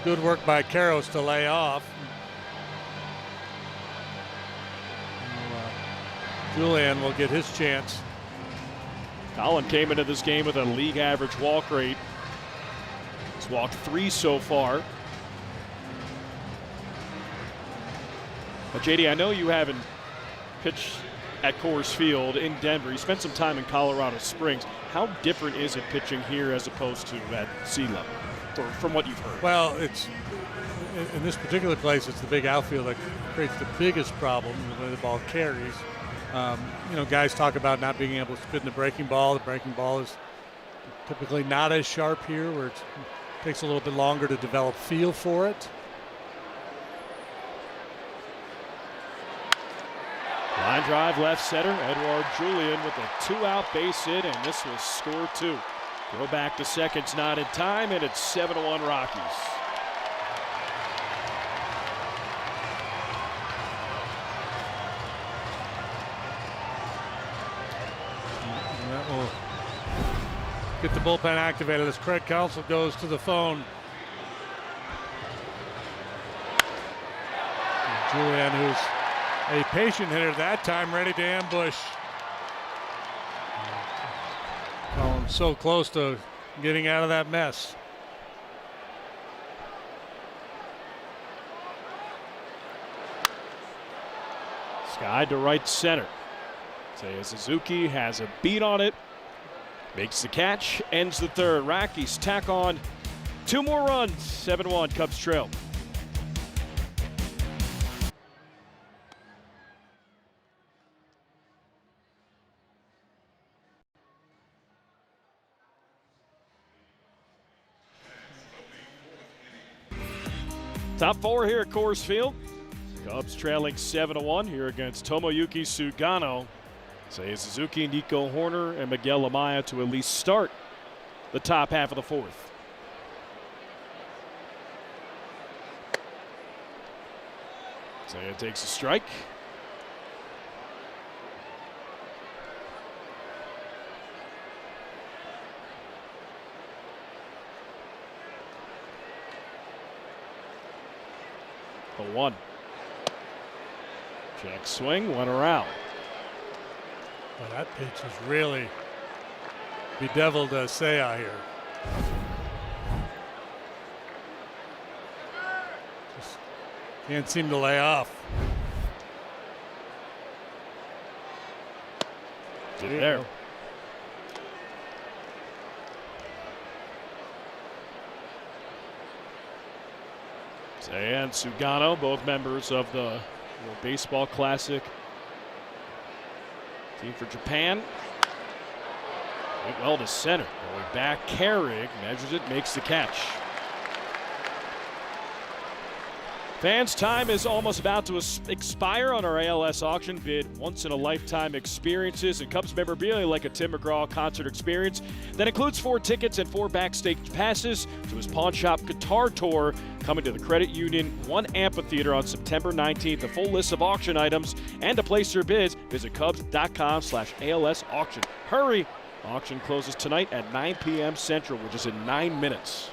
good work by Karros to lay off. Julian will get his chance. Colin came into this game with a league average walk rate. He's walked 3 so far. But JD, I know you haven't pitched at Coors Field in Denver. You spent some time in Colorado Springs. How different is it pitching here as opposed to at sea level, or from what you've heard? Well, it's in this particular place, it's the big outfield that creates the biggest problem when the ball carries. You know, guys talk about not being able to spin the breaking ball. The breaking ball is typically not as sharp here, where it takes a little bit longer to develop feel for it. Line drive left center. Edouard Julien with a 2-out base hit, and this will score 2. Go back to seconds, not in time, and it's 7-1 Rockies. get the bullpen activated as Craig Counsell goes to the phone. And Julian, who's a patient hitter that time, ready to ambush. Collins so close to getting out of that mess. Sky to right center. Seiya Suzuki has a beat on it. Makes the catch, ends the third. Rockies tack on 2 more runs. 7-1, Cubs trail. Top 4 here at Coors Field. Cubs trailing 7-1 here against Tomoyuki Sugano. Seiya Suzuki, Nico Horner, and Miguel Amaya to at least start the top half of the 4th. Seiya takes a strike. The 1. Check swing, 1 around. Well, that pitch has really bedeviled Seiya here. Just can't seem to lay off. Get there. Seiya and Sugano, both members of the World Baseball Classic team for Japan. Went well to center. Going back, Carrig measures it, makes the catch. Fans, time is almost about to expire on our ALS auction bid. Once-in-a-lifetime experiences and Cubs memorabilia like a Tim McGraw concert experience that includes 4 tickets and 4 backstage passes to his Pawn Shop Guitar Tour coming to the Credit Union 1 Amphitheater on September 19th. A full list of auction items and to place your bids, visit Cubs.com/ALS auction. Hurry! Auction closes tonight at 9 p.m. Central, which is in 9 minutes.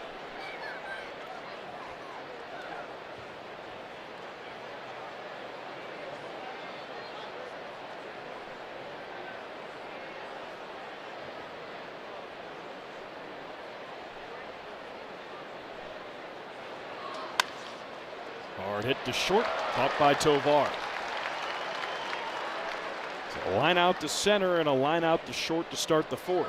Hard hit to short, caught by Tovar. So a line out to center and a line out to short to start the 4th.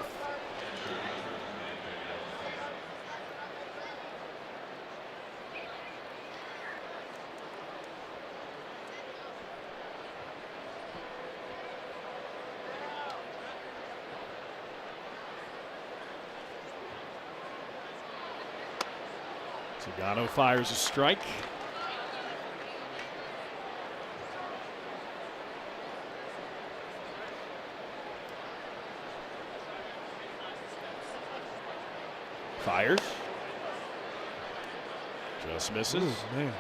Sugano fires a strike. Fires. Just misses. Ooh, man.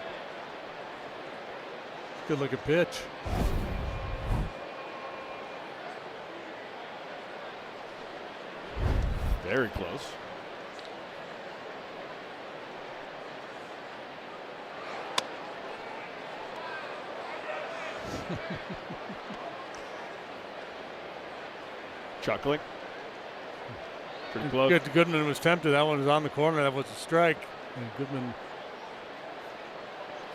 Good looking pitch. Very close. Chuckling. Pretty close. Good. Goodman was tempted. That one was on the corner. That was a strike. And Goodman,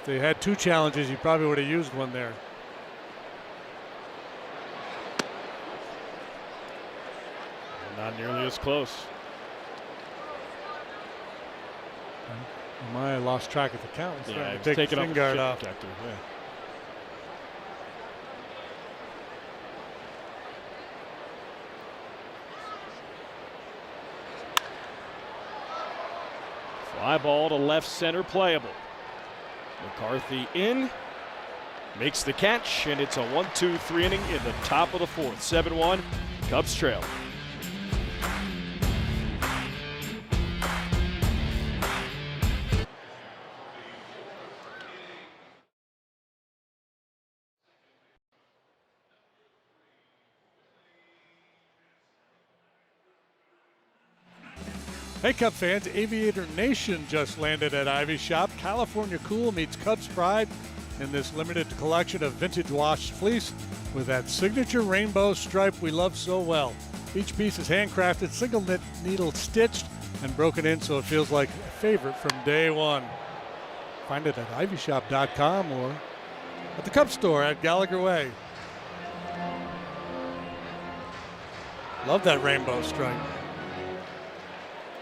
if they had 2 challenges, he probably would have used one there. Not nearly as close. I lost track of the count. Yeah, take the shin guard off. Protector, yeah. Fly ball to left center, playable. McCarthy in, makes the catch, and it's a 1-2-3 inning in the top of the 4th. 7-1, Cubs trail. Hey, Cub fans, Aviator Nation just landed at Ivy Shop. California Cool meets Cubs Pride in this limited collection of vintage washed fleece with that signature rainbow stripe we love so well. Each piece is handcrafted, single needle stitched, and broken in so it feels like a favorite from day one. Find it at ivyshop.com or at the Cub store at Gallagher Way. Love that rainbow stripe.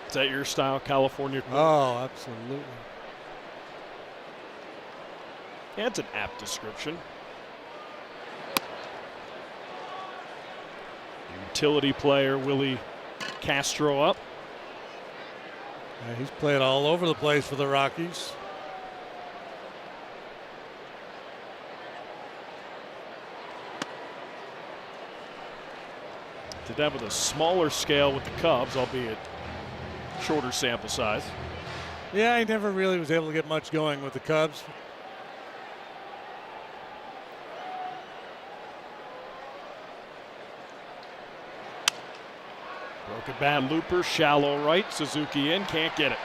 Is that your style, California? Oh, absolutely. Yeah, it's an apt description. Utility player Willie Castro up. Yeah, he's played all over the place for the Rockies. Did that with a smaller scale with the Cubs, albeit shorter sample size. Yeah, he never really was able to get much going with the Cubs. Broken bat looper, shallow right, Suzuki in, can't get it.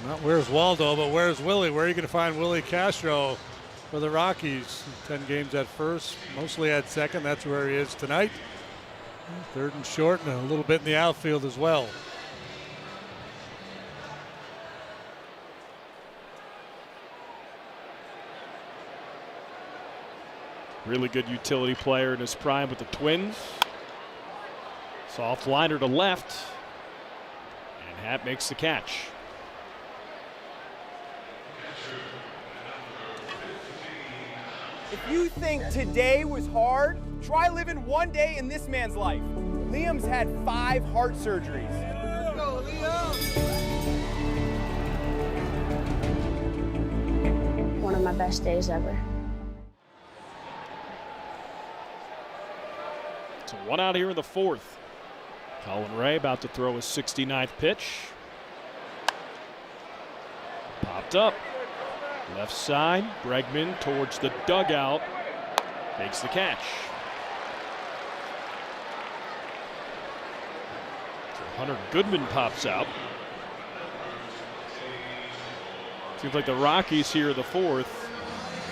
Not where's Waldo, but where's Willie? Where are you going to find Willie Castro for the Rockies? 10 games at first, mostly at second. That's where he is tonight. Third and short, and a little bit in the outfield as well. Really good utility player in his prime with the Twins. Soft liner to left, and Happ makes the catch. If you think today was hard, try living one day in this man's life. Liam's had 5 heart surgeries. Go, Liam! One of my best days ever. So 1 out here in the 4th. Colin Ray about to throw his 69th pitch. Popped up. Left side, Bregman towards the dugout, makes the catch. So Hunter Goodman pops out. Seems like the Rockies here in the 4th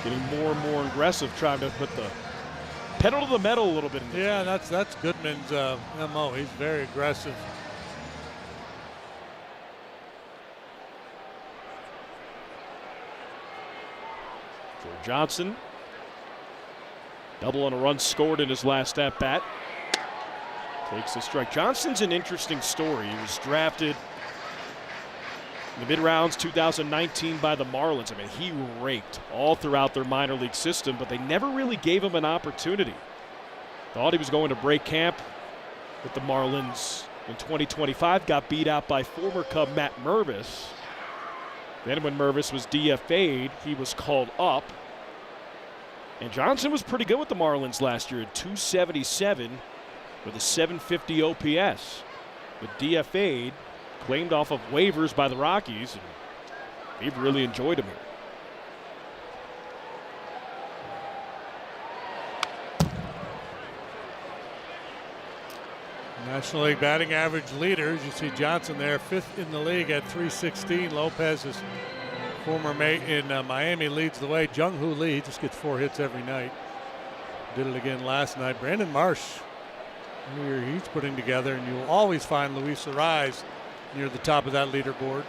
getting more and more aggressive, trying to put the pedal to the metal a little bit. Yeah, that's Goodman's MO. He's very aggressive. Johnson, double on a run scored in his last at bat. Takes the strike. Johnson's an interesting story. He was drafted in the mid-rounds 2019 by the Marlins. I mean, he raked all throughout their minor league system, but they never really gave him an opportunity. Thought he was going to break camp with the Marlins in 2025. Got beat out by former Cub Matt Mervis. Then when Mervis was DFA'd, he was called up. And Johnson was pretty good with the Marlins last year at 277 with a 750 OPS. But DFA'd, claimed off of waivers by the Rockies, and they've really enjoyed him here. National League batting average leaders. You see Johnson there, 5th in the league at 316. Lopez, his former mate in Miami, leads the way. Jung-Hoo Lee just gets 4 hits every night. Did it again last night. Brandon Marsh, he's putting together, and you'll always find Luis Arraez near the top of that leaderboard.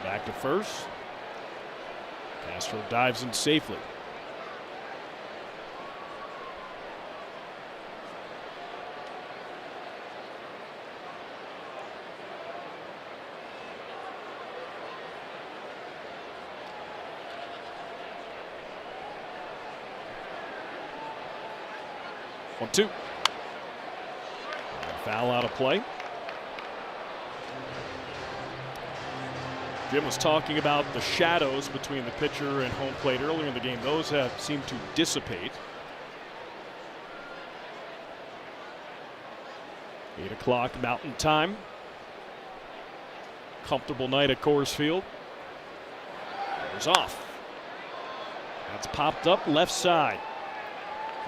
Back to first. Castro dives in safely. One, two. Foul out of play. Jim was talking about the shadows between the pitcher and home plate earlier in the game. Those have seemed to dissipate. 8 o'clock Mountain Time. Comfortable night at Coors Field. There's off. That's popped up left side.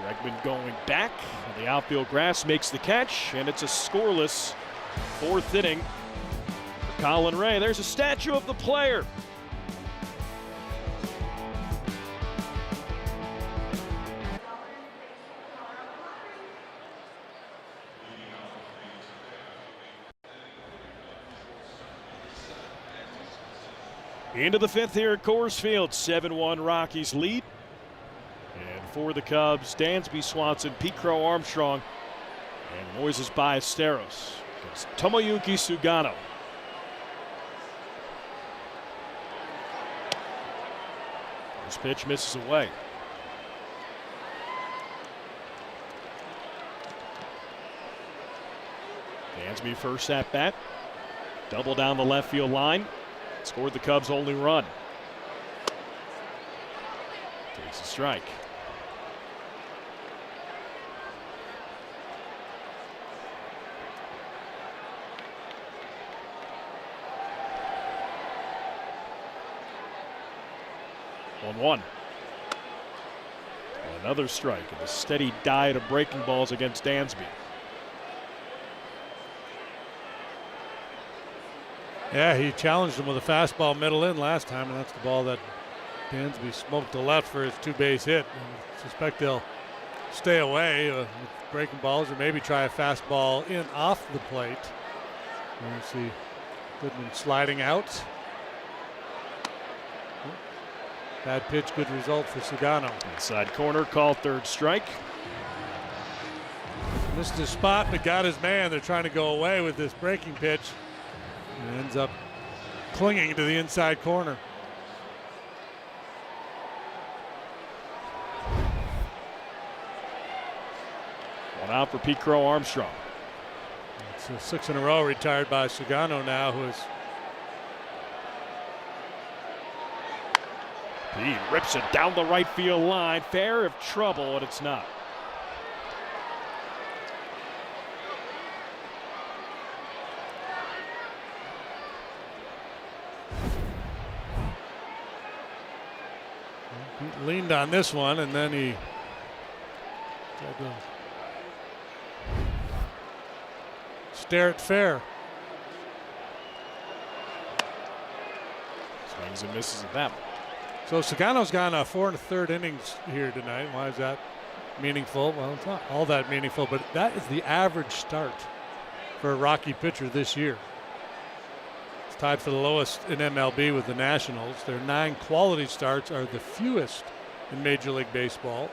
Bregman going back. The outfield grass makes the catch, and it's a scoreless 4th inning for Colin Ray. There's a statue of the player. Into the 5th here at Coors Field. 7-1 Rockies lead. And for the Cubs, Dansby Swanson, Pete Crow Armstrong, and Moises Ballesteros against Tomoyuki Sugano. This pitch misses away. Dansby first at bat. Double down the left field line. Scored the Cubs' only run. Takes a strike. One. Another strike and a steady diet of breaking balls against Dansby. Yeah, he challenged him with a fastball middle in last time, and that's the ball that Dansby smoked to left for his 2-base hit. I suspect they'll stay away with breaking balls or maybe try a fastball in off the plate. You see Goodman sliding out. Bad pitch, good result for Sugano. Inside corner, called 3rd strike. Missed his spot, but got his man. They're trying to go away with this breaking pitch. And ends up clinging to the inside corner. One out for Pete Crow Armstrong. It's 6 in a row retired by Sugano now, who is. He rips it down the right field line. Fair of trouble, and it's not. He leaned on this one, and then he tried to stare at fair. Swings and misses at that one. So Sugano's gone 4 1/3 innings here tonight. Why is that meaningful? Well, it's not all that meaningful, but that is the average start for a Rocky pitcher this year. It's tied for the lowest in MLB with the Nationals. Their 9 quality starts are the fewest in Major League Baseball.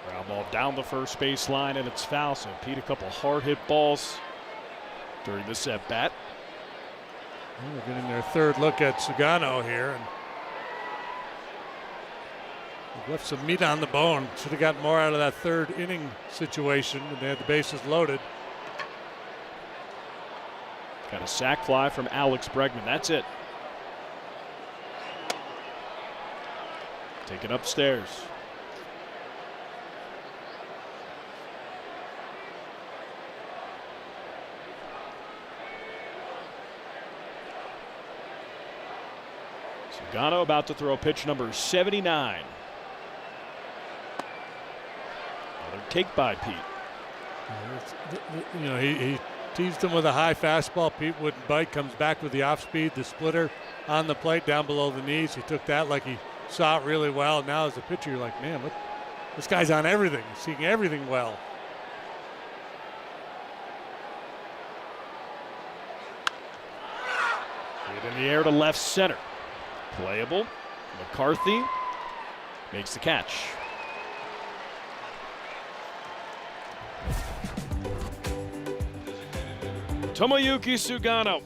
Ground ball down the first base line, and it's foul. So Pete, a couple hard hit balls during this at bat. Well, they're getting their 3rd look at Sugano here, and they've left some meat on the bone. Should have gotten more out of that 3rd inning situation when they had the bases loaded. Got a sac fly from Alex Bregman. That's it. Take it upstairs. Sugano about to throw pitch number 79. Another take by Pete. You know, he teased him with a high fastball. Pete wouldn't bite, comes back with the off speed, the splitter on the plate down below the knees. He took that like he saw it really well. Now as a pitcher, you're like, man, look, this guy's on everything. He's seeing everything well. Hit in the air to left center. Playable. McCarthy makes the catch. Tomoyuki Sugano.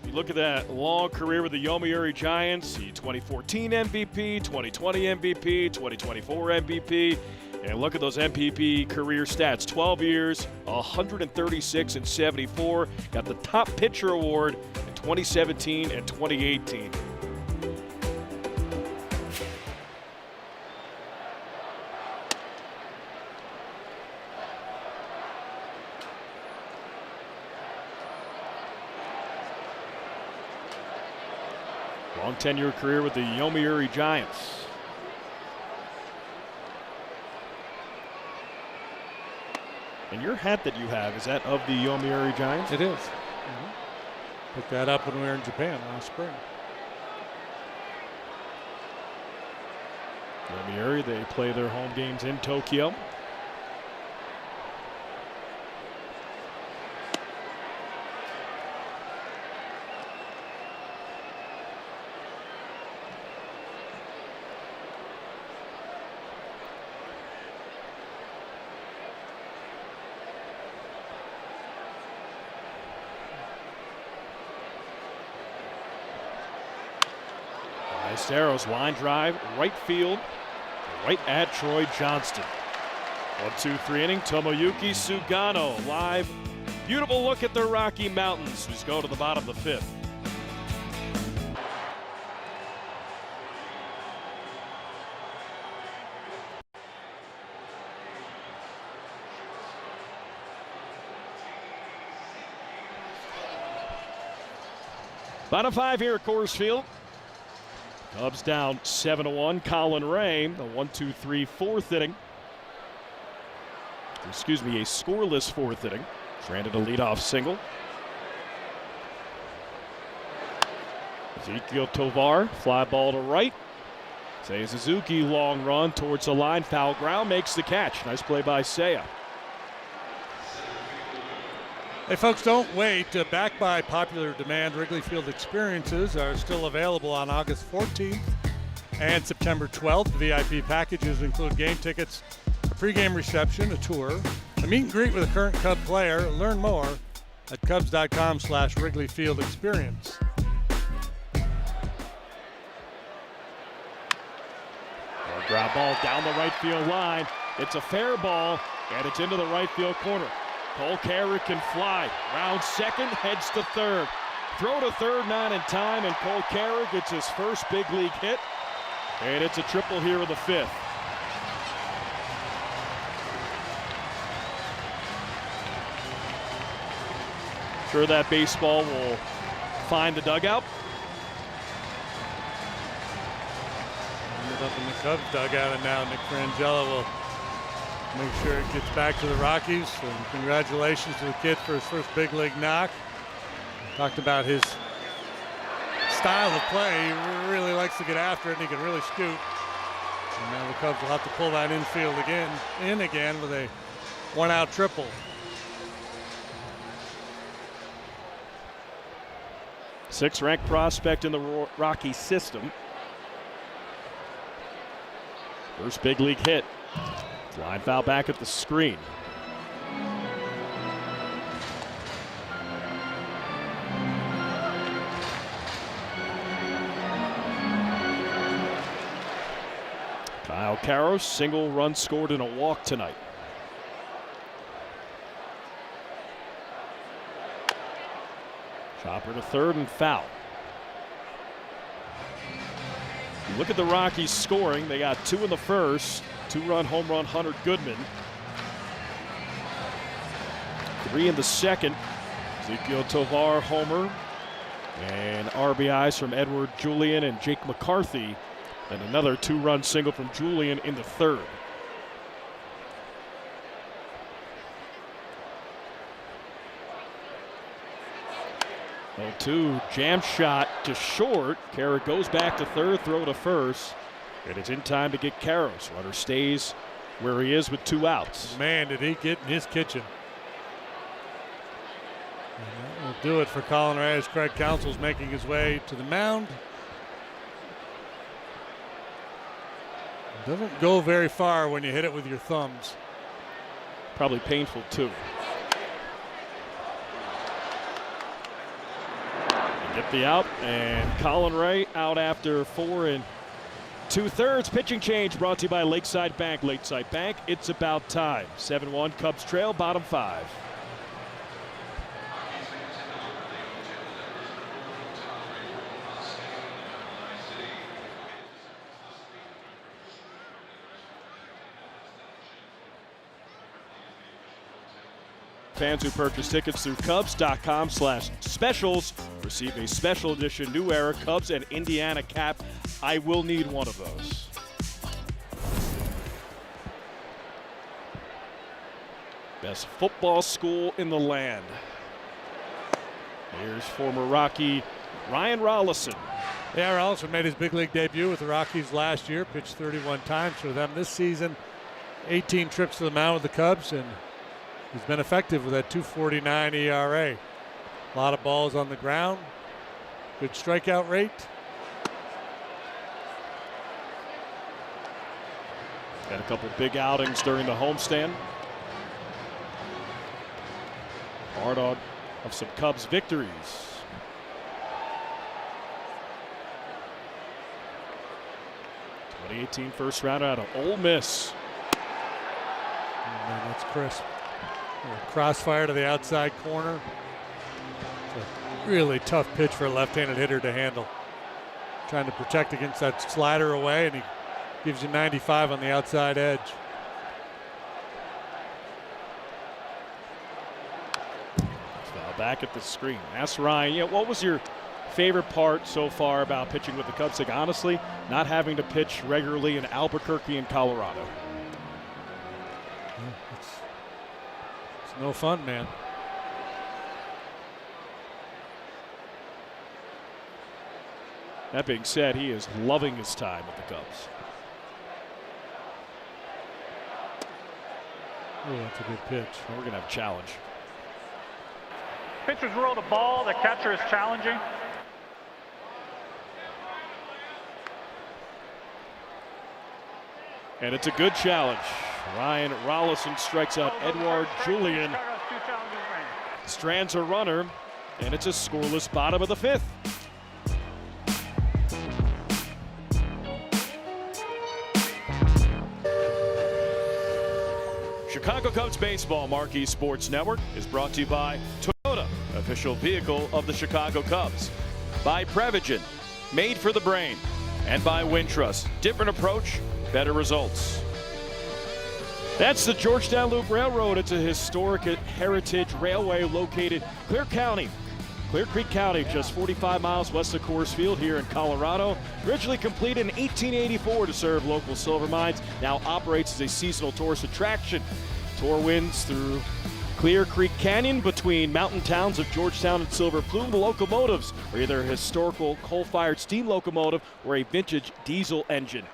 You look at that long career with the Yomiuri Giants. The 2014 MVP, 2020 MVP, 2024 MVP. And look at those MPP career stats. 12 years, 136 and 74. Got the top pitcher award in 2017 and 2018. Long 10-year career with the Yomiuri Giants. And your hat that you have, is that of the Yomiuri Giants? It is. Picked that up when we were in Japan last spring. Yomiuri, they play their home games in Tokyo. Arrows line drive, right field, right at Troy Johnston. 1-2-3 inning. Tomoyuki Sugano live. Beautiful look at the Rocky Mountains. Just go to the bottom of the fifth. Bottom five here at Coors Field. Cubs down 7-1. Colin Ray, the 1-2-3 fourth inning. Excuse me, a scoreless fourth inning. Stranded a leadoff single. Ezekiel Tovar, fly ball to right. Seiya Suzuki, long run towards the line, foul ground, makes the catch. Nice play by Seiya. Hey folks, don't wait. Backed by popular demand, Wrigley Field experiences are still available on August 14th and September 12th. VIP packages include game tickets, a pregame reception, a tour, a meet and greet with a current Cub player. Learn more at Cubs.com/Wrigley Field Experience. Ground ball down the right field line. It's a fair ball, and it's into the right field corner. Cole Carrick can fly. Round second, heads to third. Throw to third, not in time, and Cole Carrick gets his first big league hit. And it's a triple here in the fifth. Sure that baseball will find the dugout. Ended up in the Cubs dugout, and now Nick Frangella will make sure it gets back to the Rockies. And congratulations to the kid for his first big league knock. Talked about his style of play. He really likes to get after it, and he can really scoot. And now the Cubs will have to pull that infield again with a one-out triple. Sixth-ranked prospect in the Rockies system. First big league hit. Line foul back at the screen. Kyle Karros, single run scored in a walk tonight. Chopper to third and foul. Look at the Rockies scoring. They got two in the first. Two-run home run, Hunter Goodman. Three in the second. Ezekiel Tovar homer. And RBIs from Edward Julian and Jake McCarthy. And another two-run single from Julian in the third. 0-2, jam shot to short. Carrick goes back to third, throw to first. And it's in time to get Karros. Runner stays where he is with two outs. Man, did he get in his kitchen. And that will do it for Colin Ray as Craig Counsell's making his way to the mound. Doesn't go very far when you hit it with your thumbs. Probably painful too. Get the out, and Colin Ray out after 4 2/3 pitching change brought to you by Lakeside Bank. Lakeside Bank, it's about time. 7-1 Cubs trail, bottom 5. Fans who purchase tickets through Cubs.com/specials receive a special edition New Era Cubs and Indiana cap. I will need one of those. Best football school in the land. Here's former Rocky Ryan Rollison. Yeah, Rollison made his big league debut with the Rockies last year, pitched 31 times for them this season, 18 trips to the mound with the Cubs, and he's been effective with that 2.49 ERA. A lot of balls on the ground, good strikeout rate. Got a couple big outings during the homestand. Part of some Cubs victories. 2018 first round out of Ole Miss. Oh man, that's crisp. Crossfire to the outside corner. It's a really tough pitch for a left-handed hitter to handle. Trying to protect against that slider away, and he gives you 95 on the outside edge. Foul back at the screen. Ask Ryan, what was your favorite part so far about pitching with the Cubs? Like, honestly, not having to pitch regularly in Albuquerque and Colorado. It's no fun, man. That being said, he is loving his time with the Cubs. Oh, that's a good pitch. We're going to have a challenge. Pitchers roll the ball. The catcher is challenging. And it's a good challenge. Ryan Rollison strikes out Edouard Julian. Strands a runner, and it's a scoreless bottom of the 5th. Chicago Cubs Baseball Marquee Sports Network is brought to you by Toyota, official vehicle of the Chicago Cubs. By Prevagen, made for the brain. And by Wintrust, different approach, better results. That's the Georgetown Loop Railroad. It's a historic heritage railway located Clear Creek County, just 45 miles west of Coors Field here in Colorado. Originally completed in 1884 to serve local silver mines, now operates as a seasonal tourist attraction. Tour winds through Clear Creek Canyon between mountain towns of Georgetown and Silver Plume. The locomotives are either a historical coal-fired steam locomotive or a vintage diesel engine.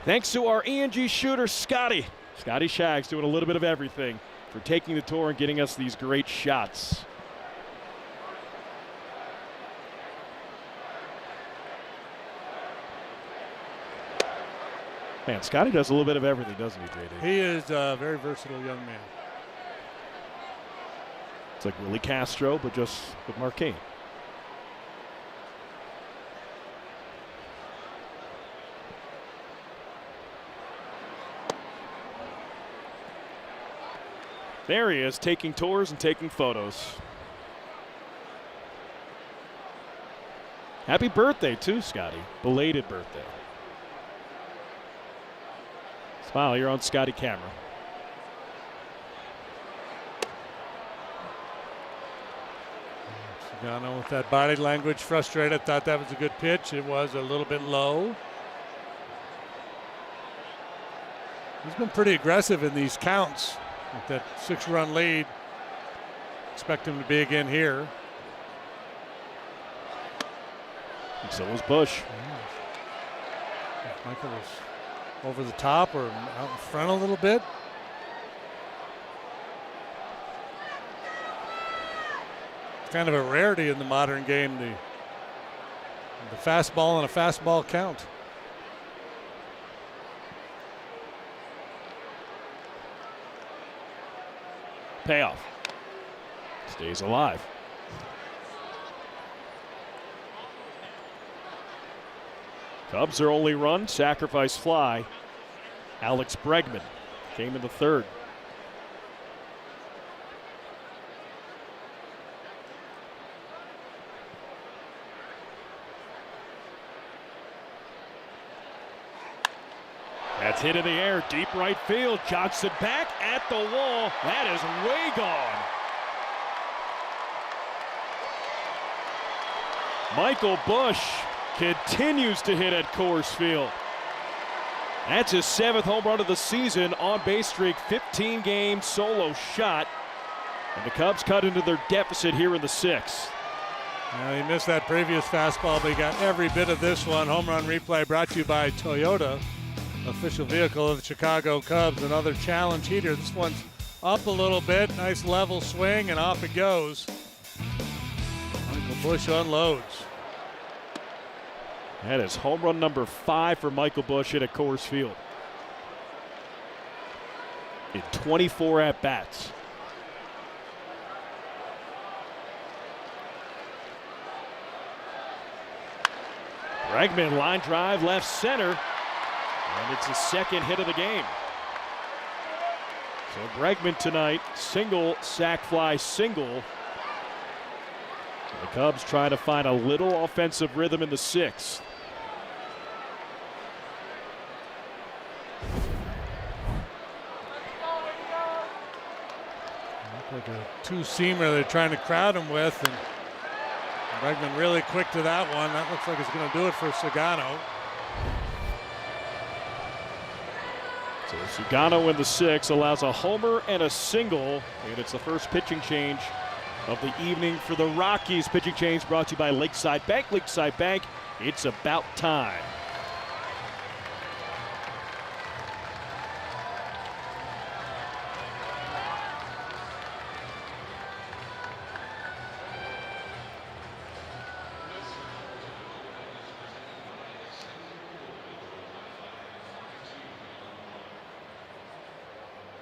Thanks to our ENG shooter, Scotty Shaggs, doing a little bit of everything for taking the tour and getting us these great shots. Man, Scotty does a little bit of everything, doesn't he, JD? He is a very versatile young man. It's like Willie Castro, but just with Marquee. There he is, taking tours and taking photos. Happy birthday, too, Scotty. Belated birthday. Smile, you're on Scotty camera. Sagano with that body language, frustrated. Thought that was a good pitch. It was a little bit low. He's been pretty aggressive in these counts with that 6-run lead. Expect him to be again here. And so was Bush. Michael was over the top or out in front a little bit. It's kind of a rarity in the modern game, the fastball and a fastball count. Payoff. Stays alive. Cubs their only run, sacrifice fly. Alex Bregman came in the third. That's hit in the air, deep right field. Johnson back at the wall. That is way gone. Michael Busch continues to hit at Coors Field. That's his 7th home run of the season, on base streak, 15-game solo shot. And the Cubs cut into their deficit here in the 6th. He missed that previous fastball, but he got every bit of this one. Home run replay brought to you by Toyota, official vehicle of the Chicago Cubs. Another challenge heater. This one's up a little bit. Nice level swing, and off it goes. Michael Busch unloads. That is home run number 5 for Michael Busch hit at Coors Field in 24 at-bats. Bregman line drive left center, and it's his 2nd hit of the game. So Bregman tonight, single, sac fly, single. The Cubs try to find a little offensive rhythm in the 6th. Like a two-seamer they're trying to crowd him with, and Bregman really quick to that one. That looks like it's going to do it for Sagano. So Sagano in the 6th allows a homer and a single, and it's the first pitching change of the evening for the Rockies. Pitching change brought to you by Lakeside Bank. Lakeside Bank, it's about time.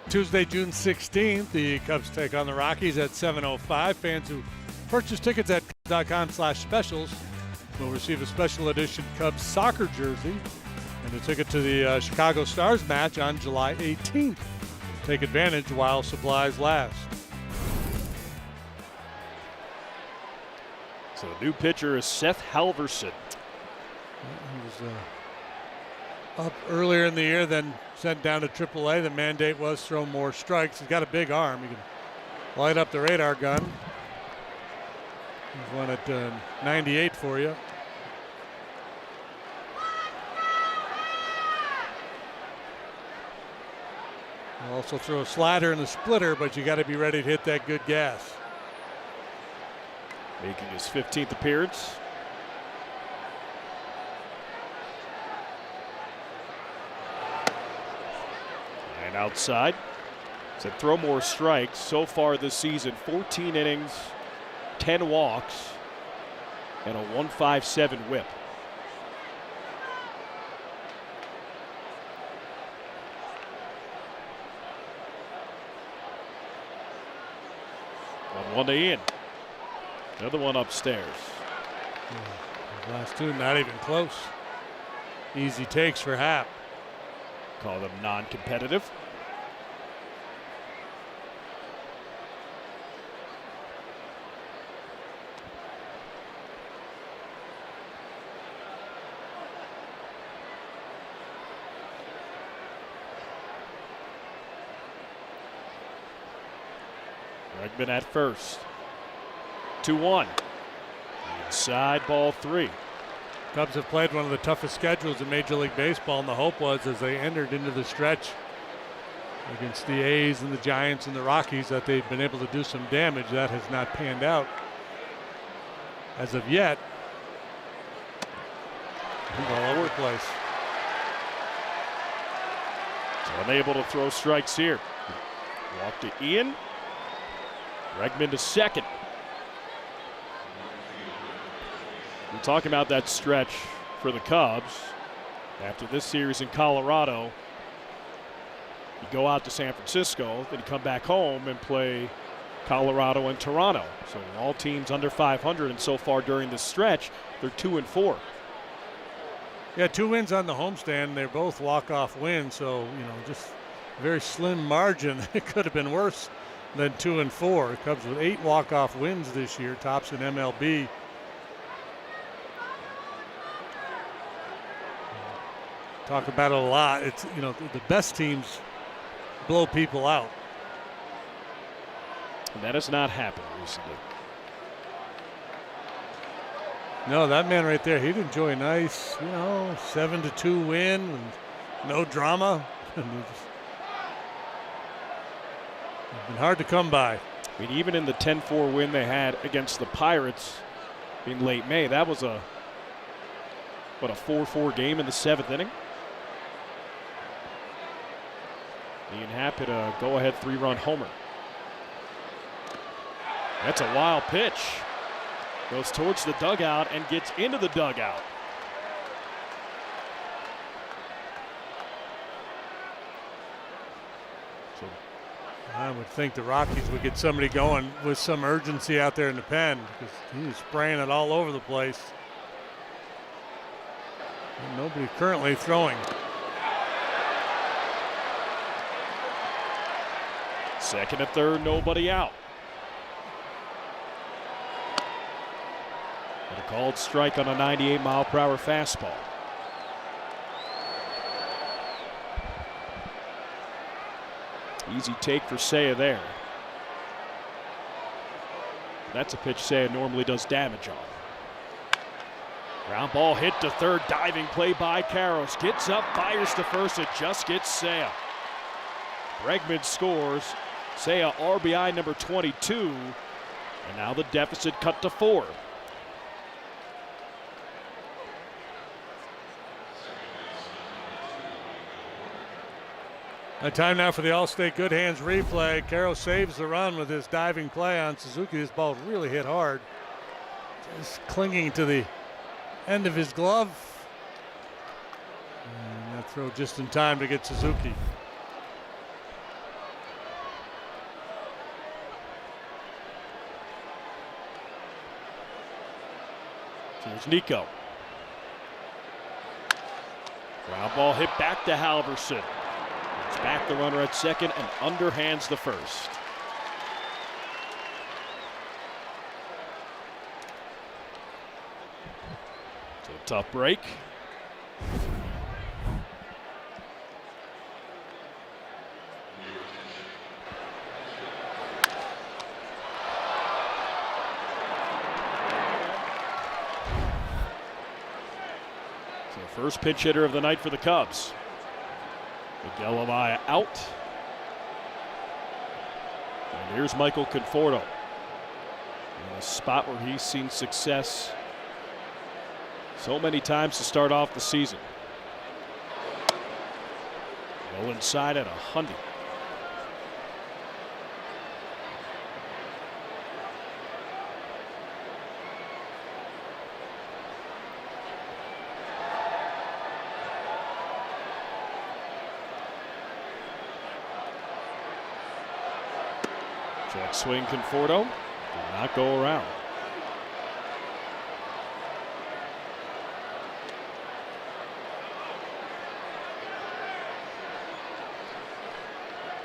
Tuesday, June 16th, the Cubs take on the Rockies at 7:05. Fans who purchase tickets at Cubs.com/specials will receive a special edition Cubs soccer jersey and a ticket to the Chicago Stars match on July 18th. Take advantage while supplies last. So the new pitcher is Seth Halverson. He was up earlier in the year, then sent down to AAA. The mandate was throw more strikes. He's got a big arm. He can light up the radar gun. He's one at 98 for you. He'll also throw a slider and a splitter, but you got to be ready to hit that good gas. Making his 15th appearance. And outside. Said throw more strikes. So far this season, 14 innings, 10 walks, and a 1.57 whip. One to Ian. Another one upstairs. Last two not even close. Easy takes for Happ. Call them non-competitive. Bregman at first. 2-1. Inside, ball 3. Cubs have played one of the toughest schedules in Major League Baseball, and the hope was as they entered into the stretch against the A's and the Giants and the Rockies that they've been able to do some damage. That has not panned out as of yet. He's all over the place. So unable to throw strikes here. Walk to Ian. Bregman to second. We're talking about that stretch for the Cubs. After this series in Colorado, you go out to San Francisco, then you come back home and play Colorado and Toronto. So all teams under 500, and so far during this stretch, they're 2-4. Yeah, 2 wins on the homestand. They're both walk-off wins, so, just very slim margin. It could have been worse than 2 and 4. Cubs with 8 walk-off wins this year, tops in MLB. Talk about it a lot. It's, the best teams blow people out. And that has not happened recently. No, that man right there, he'd enjoy a nice, 7-2 win with no drama. It's been hard to come by. I mean, even in the 10-4 win they had against the Pirates in late May, that was a 4-4 game in the 7th inning. Ian Happ hit a go-ahead 3-run homer. That's a wild pitch. Goes towards the dugout and gets into the dugout. So I would think the Rockies would get somebody going with some urgency out there in the pen, because he's spraying it all over the place. And nobody currently throwing. Second and third, nobody out. And a called strike on a 98-mile-per-hour fastball. Easy take for Seiya there. That's a pitch Seiya normally does damage on. Ground ball hit to third, diving play by Karros. Gets up, fires to first, it just gets Seiya. Bregman scores. Seiya RBI number 22. And now the deficit cut to 4. A time now for the All-State Good Hands replay. Karros saves the run with his diving play on Suzuki. This ball really hit hard. Just clinging to the end of his glove. And that throw just in time to get Suzuki. Here's Nico. Ground ball hit back to Halverson. It's back the runner at second and underhands the first. So tough break. So first pinch hitter of the night for the Cubs. Miguel Amaya out. And here's Michael Conforto. In a spot where he's seen success so many times to start off the season. Low inside at 100. Check swing, Conforto. Did not go around.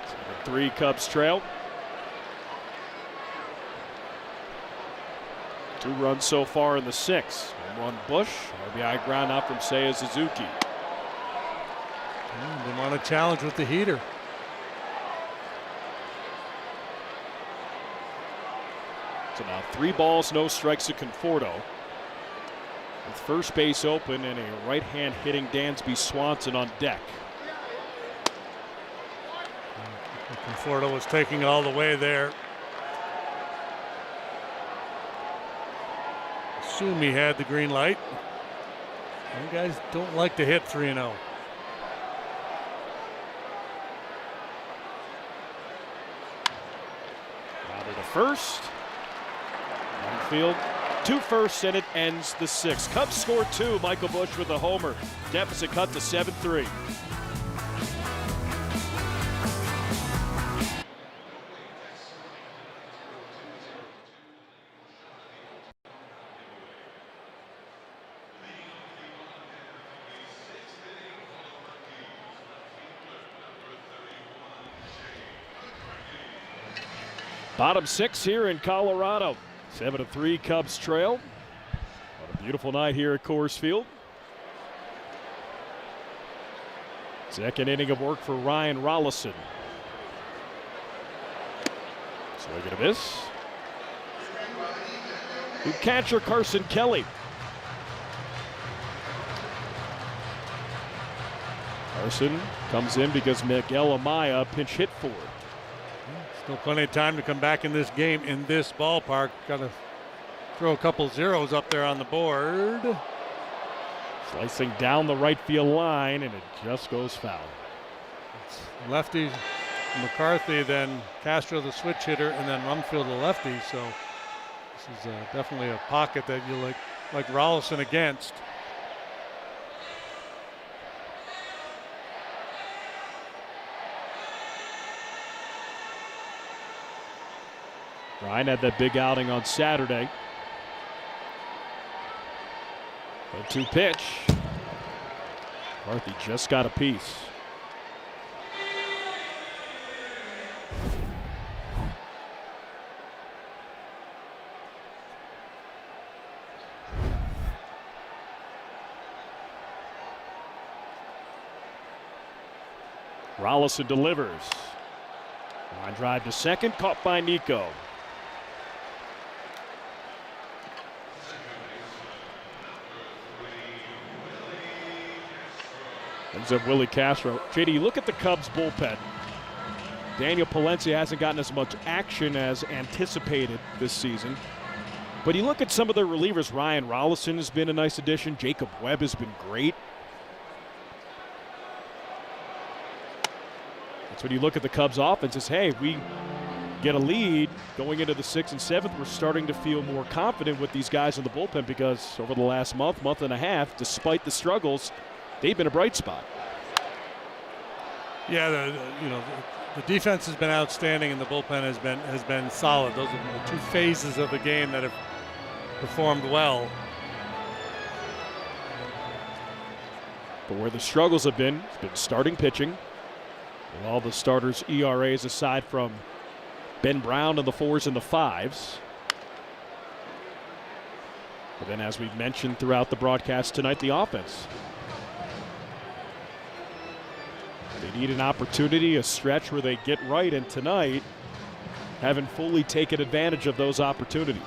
So the 3 Cubs trail. 2 runs so far in the 6th. 1 Bush. RBI ground out from Seiya Suzuki. They want a challenge with the heater. So now 3 balls, no strikes to Conforto. With first base open and a right-hand hitting Dansby Swanson on deck. Conforto was taking all the way there. Assume he had the green light. You guys don't like to hit 3-0. Grounded to first. Field, 2 firsts, and it ends the 6th. Cubs score 2. Michael Busch with a homer. Deficit cut to 7-3. Bottom 6 here in Colorado. 7-3 Cubs trail. What a beautiful night here at Coors Field. Second inning of work for Ryan Rollison. Swing and a miss. New catcher Carson Kelly. Carson comes in because Miguel Amaya pinch hit for it. Still plenty of time to come back in this game in this ballpark. Got to throw a couple zeros up there on the board. Slicing down the right field line, and it just goes foul. It's lefty McCarthy, then Castro the switch hitter, and then Rumfield the lefty. So this is definitely a pocket that you like Rollison against. Ryan had that big outing on Saturday. 0-2 pitch. McCarthy just got a piece. Rollison delivers. Line drive to second, caught by Nico. Ends up Willie Castro. JD, look at the Cubs bullpen. Daniel Palencia hasn't gotten as much action as anticipated this season. But you look at some of their relievers. Ryan Rollison has been a nice addition. Jacob Webb has been great. That's when you look at the Cubs offense is, hey, we get a lead going into the 6th and 7th. We're starting to feel more confident with these guys in the bullpen because over the last month and a half, despite the struggles, they've been a bright spot. Yeah, the defense has been outstanding and the bullpen has been solid. Those are the two phases of the game that have performed well. But where the struggles have been, it's been starting pitching. With all the starters' ERAs aside from Ben Brown in the 4s and the 5s. But then, as we've mentioned throughout the broadcast tonight, the offense. They need an opportunity, a stretch where they get right, and tonight haven't fully taken advantage of those opportunities.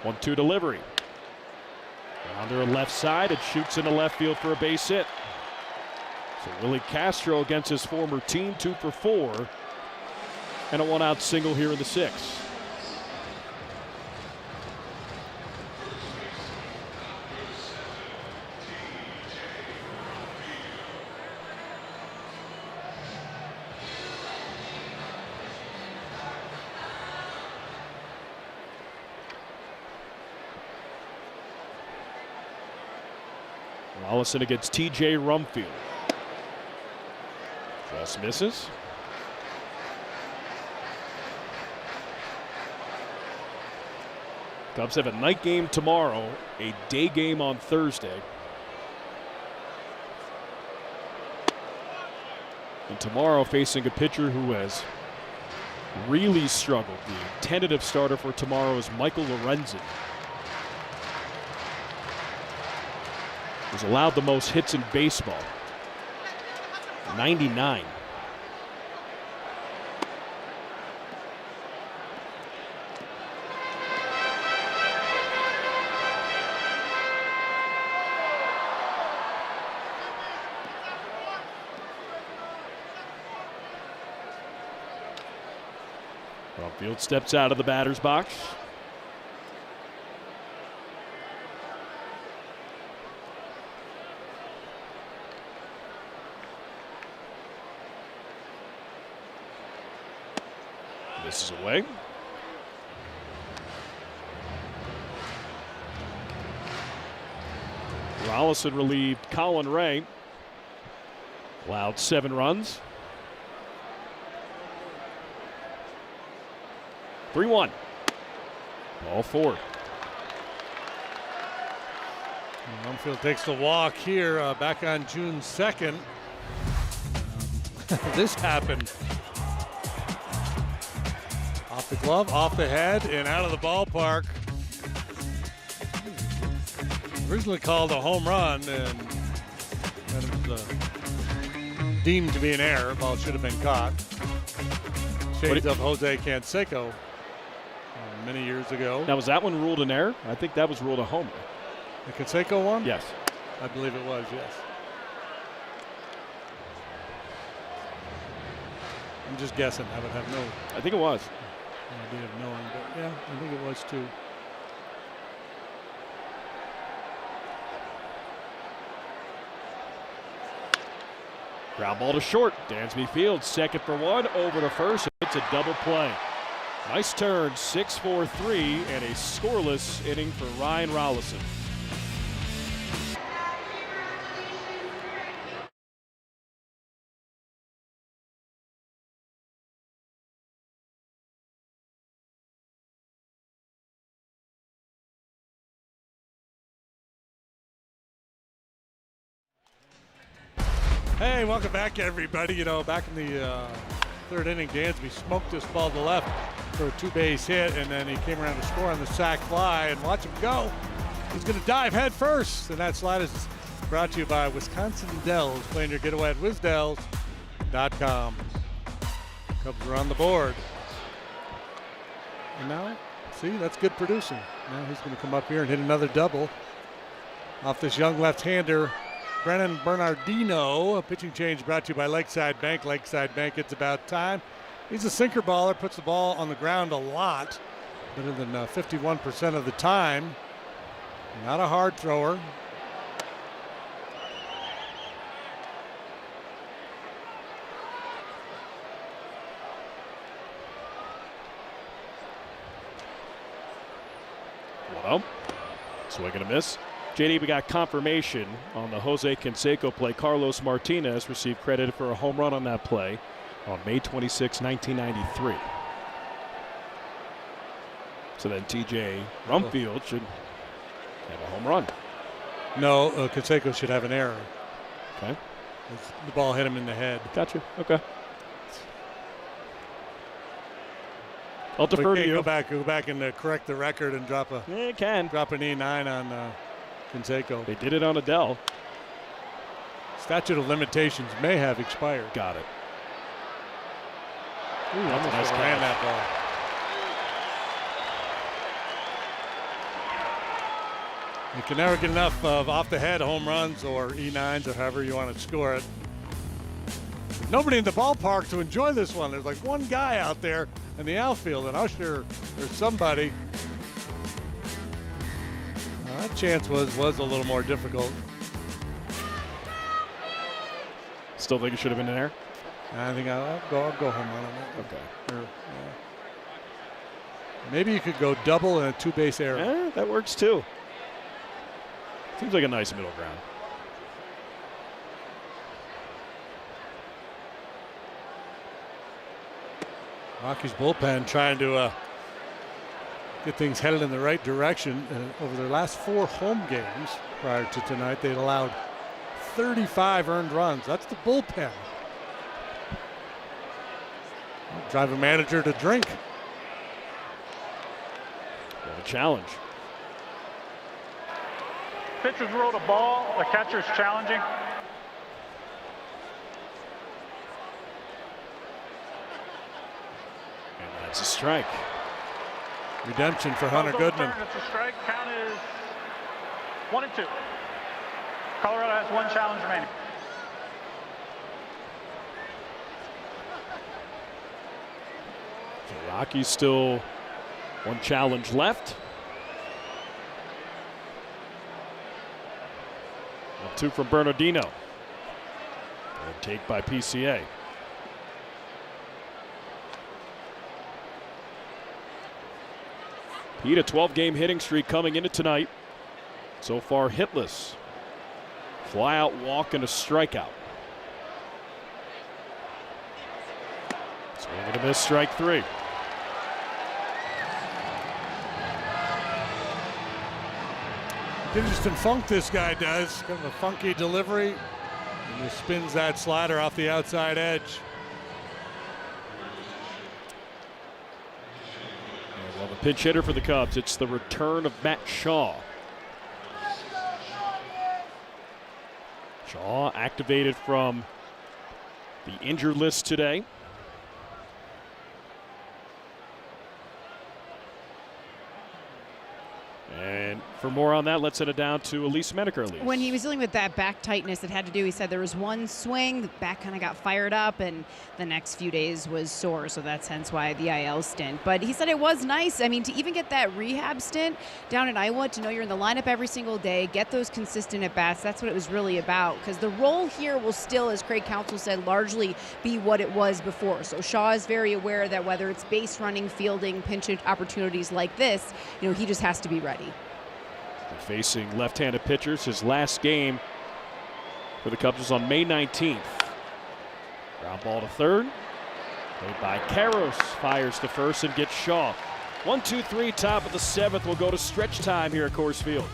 One-two delivery. Grounder left side, it shoots into left field for a base hit. So Willie Castro against his former team, 2 for 4, and a 1-out single here in the 6th. Rollison against TJ Rumfield. Just misses. Cubs have a night game tomorrow, a day game on Thursday. And tomorrow facing a pitcher who has really struggled. The tentative starter for tomorrow is Michael Lorenzen. Who's allowed the most hits in baseball. 99. Rumfield steps out of the batter's box. This is away. Rollison relieved Colin Ray. Allowed 7 runs. 3-1. Ball 4. Rumfield takes the walk here back on June 2nd. This happened. Off the glove, off the head, and out of the ballpark. Originally called a home run, and then it was deemed to be an error. Ball should have been caught. Shades of Jose Canseco many years ago. Now, was that one ruled an error? I think that was ruled a homer. The Canseco one? Yes. I believe it was, yes. I'm just guessing. I would have no I think it was. idea of knowing, but yeah, I think it was too. Ground ball to short. Dansby Fields, second for one, over to first. It's a double play. Nice turn, 6-4-3, and a scoreless inning for Ryan Rollison. Hey, welcome back, everybody. You know, back in the third inning, Dansby smoked this ball to left for a two-base hit, and then he came around to score on the sac fly, and watch him go. He's going to dive head first, and that slide is brought to you by Wisconsin Dells. Playing your getaway at WisDells.com. Cubs are on the board. And now, see, that's good producing. Now he's going to come up here and hit another double off this young left-hander, Brennan Bernardino. A pitching change brought to you by Lakeside Bank. Lakeside Bank, it's about time. He's a sinker baller, puts the ball on the ground a lot, better than 51% of the time. Not a hard thrower. Well, swing and a miss. JD, we got confirmation on the Jose Canseco play. Carlos Martinez received credit for a home run on that play on May 26, 1993. So then TJ Rumfield should have a home run. No, Canseco should have an error. Okay. The ball hit him in the head. Gotcha. Okay. I'll defer to you. Go back and correct the record and drop an E9 on Canseco. They did it on Adele. Statute of limitations may have expired. Got it. Ooh, almost nice ran catch. that ball. You can never get enough of off the head home runs or E9s or however you want to score it. Nobody in the ballpark to enjoy this one. There's like one guy out there in the outfield, and Usher, there's somebody. That chance was a little more difficult. Still think it should have been in there? I think I'll go home run on that. Okay. Yeah. Maybe you could go double and a two-base error. That works too. Seems like a nice middle ground. Rockies bullpen trying to get things headed in the right direction. Over their last 4 home games prior to tonight, they'd allowed 35 earned runs. That's the bullpen. Drive a manager to drink. What a challenge. Pitcher's ruled a ball. The catcher's challenging. And that's a strike. Redemption for Hunter Goodman. It's a strike. Count is 1-2. Colorado has 1 challenge remaining. The Rockies still 1 challenge left. 1-2 from Bernardino. And take by PCA. Pete, a 12-game hitting streak coming into tonight. So far hitless. Fly out, walk, and a strikeout. Swing and a miss, strike 3. Instant funk this guy does. Kind of a funky delivery. And he spins that slider off the outside edge. Well, the pinch hitter for the Cubs, it's the return of Matt Shaw. Shaw activated from the injured list today. And for more on that, let's send it down to Elise Menaker. Elise. When he was dealing with that back tightness, it had to do, he said there was one swing, the back kind of got fired up, and the next few days was sore, so that's hence why the IL stint. But he said it was nice. I mean, to even get that rehab stint down in Iowa, to know you're in the lineup every single day, get those consistent at-bats, that's what it was really about. Because the role here will still, as Craig Counsell said, largely be what it was before. So Shaw is very aware that whether it's base running, fielding, pinch hit opportunities like this, you know, he just has to be ready. Facing left-handed pitchers, his last game for the Cubs was on May 19th. Ground ball to third. Played by Karros. Fires to first and gets Shaw. 1-2-3, top of the seventh. We'll go to stretch time here at Coors Field.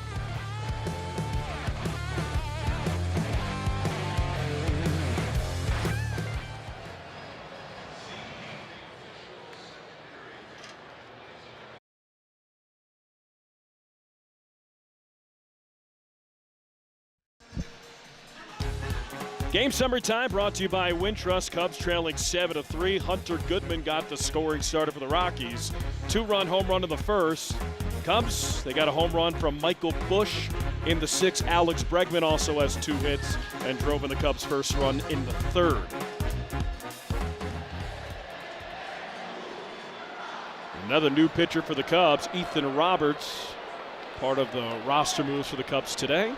Game summary time brought to you by Wintrust. Cubs trailing 7-3. Hunter Goodman got the scoring started for the Rockies. 2-run home run in the first. Cubs, they got a home run from Michael Busch in the sixth. Alex Bregman also has 2 hits and drove in the Cubs' first run in the third. Another new pitcher for the Cubs, Ethan Roberts, part of the roster moves for the Cubs today.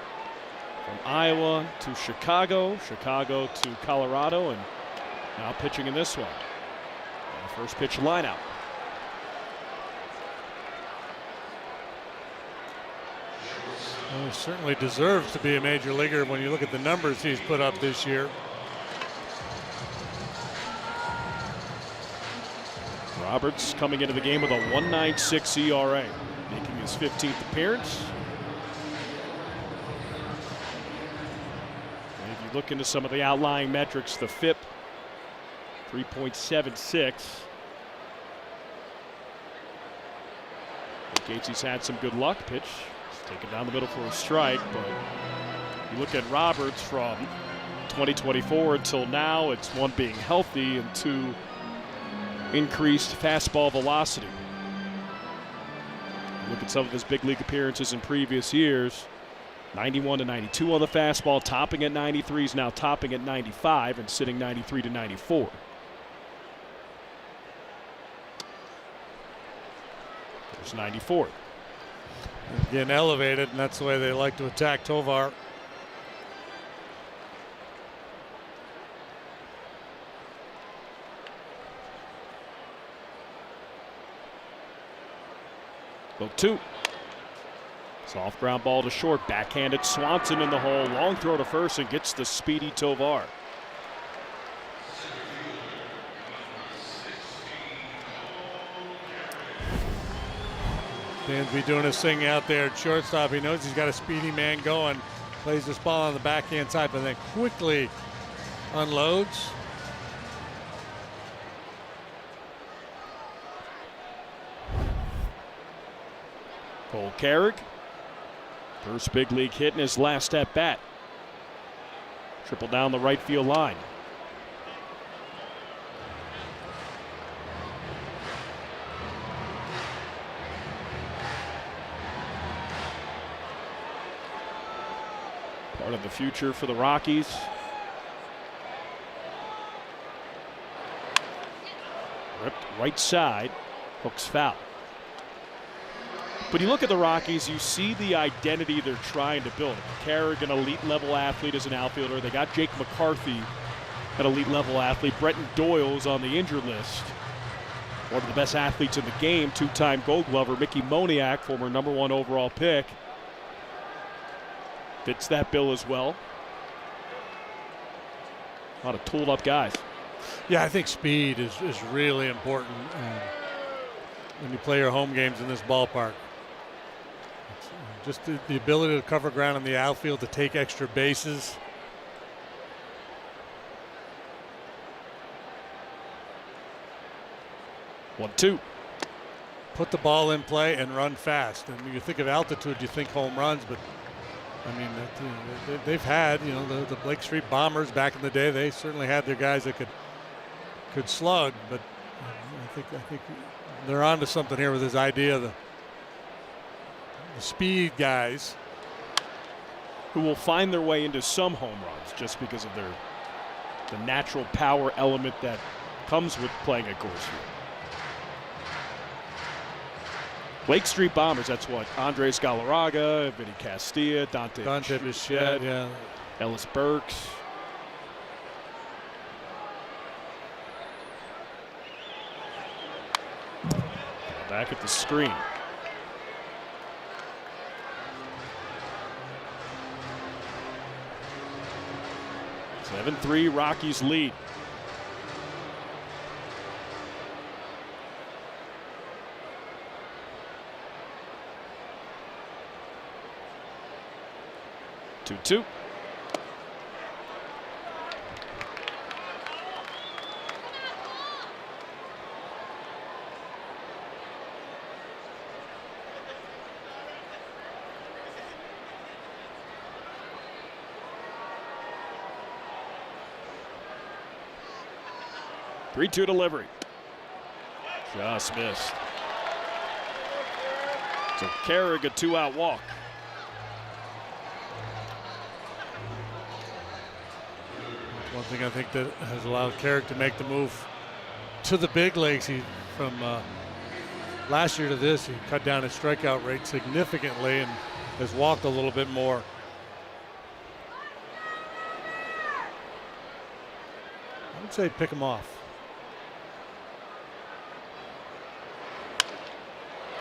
From Iowa to Chicago, Chicago to Colorado, and now pitching in this one. And the first pitch lineup. Well, he certainly deserves to be a major leaguer when you look at the numbers he's put up this year. Roberts coming into the game with a 1.96 ERA, making his 15th appearance. Look into some of the outlying metrics. The FIP, 3.76. Indicates he's had some good luck. Pitch, taken down the middle for a strike. But you look at Roberts from 2024 until now, it's 1, being healthy, and 2, increased fastball velocity. Look at some of his big league appearances in previous years. 91 to 92 on the fastball, topping at 93, is now topping at 95 and sitting 93 to 94. There's 94. Getting elevated, and that's the way they like to attack Tovar. Both 2. Soft ground ball to short, backhanded Swanson in the hole, long throw to first and gets the speedy Tovar. Dansby doing his thing out there at shortstop. He knows he's got a speedy man going. Plays this ball on the backhand side, but then quickly unloads. Cole Carrick. First big league hit in his last at bat. Triple down the right field line. Part of the future for the Rockies. Ripped right side. Hooks foul. But you look at the Rockies, you see the identity they're trying to build. Carrick, an elite level athlete as an outfielder. They got Jake McCarthy, an elite level athlete. Brenton Doyle's on the injured list. One of the best athletes in the game, 2-time Gold Glover. Mickey Moniak, former #1 overall pick, fits that bill as well. A lot of tooled up guys. Yeah, I think speed is really important when you play your home games in this ballpark. just the ability to cover ground in the outfield, to take extra bases. One, two. Put the ball in play and run fast. And when you think of altitude, you think home runs, but I mean, they've had, the Blake Street Bombers back in the day. They certainly had their guys that could slug, but I think they're onto something here with this idea of the speed guys who will find their way into some home runs just because of the natural power element that comes with playing at Coors Field. Blake Street Bombers, that's what Andres Galarraga, Vinny Castilla, Dante Bichette, yeah. Ellis Burks. Back at the screen. Seven 7-3 Rockies lead. Two. Three-two delivery. Just missed. So Carrick, a 2-out walk. One thing I think that has allowed Carrick to make the move to the big leagues. From last year to this, he cut down his strikeout rate significantly and has walked a little bit more. I would say pick him off.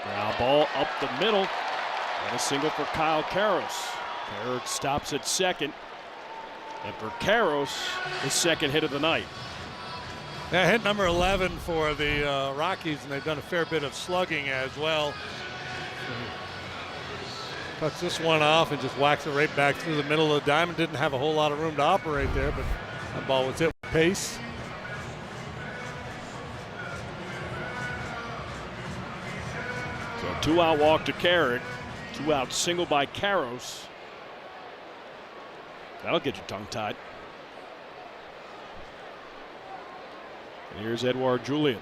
Now ball up the middle and a single for Kyle Karros. Carrick stops at second. And for Karros, his second hit of the night. Yeah, hit number 11 for the Rockies, and they've done a fair bit of slugging as well. Cuts this one off and just whacks it right back through the middle of the diamond. Didn't have a whole lot of room to operate there, but that ball was hit with pace. So 2-out walk to Carrick, 2-out single by Karros. That'll get you tongue-tied. And here's Edouard Julien.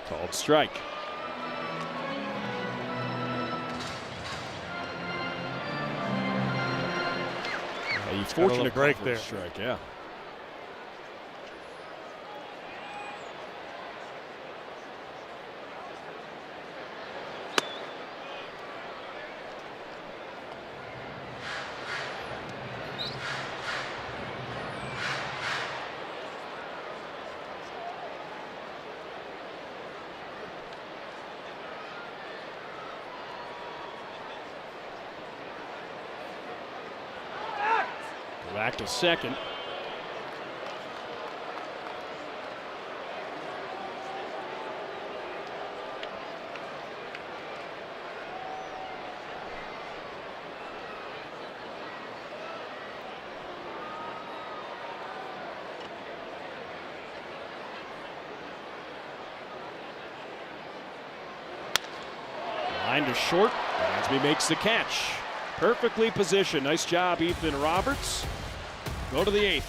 Called strike. He's fortunate to break there. Strike, yeah. Back to second. Line to short. Dansby makes the catch. Perfectly positioned. Nice job, Ethan Roberts. Go to the 8th.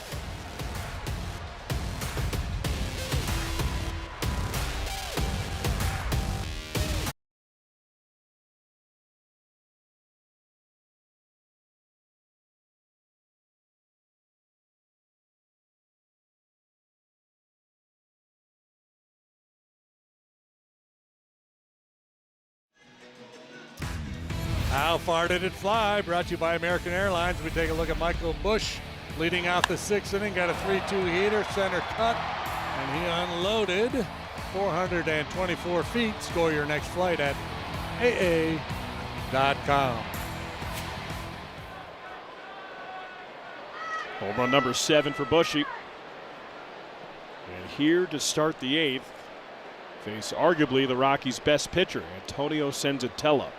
How far did it fly? Brought to you by American Airlines. We take a look at Michael Busch leading out the 6th inning. Got a 3-2 heater, center cut, and he unloaded 424 feet. Score your next flight at AA.com. Home run number 7 for Bushy. And here to start the 8th face arguably the Rockies' best pitcher, Antonio Senzatella.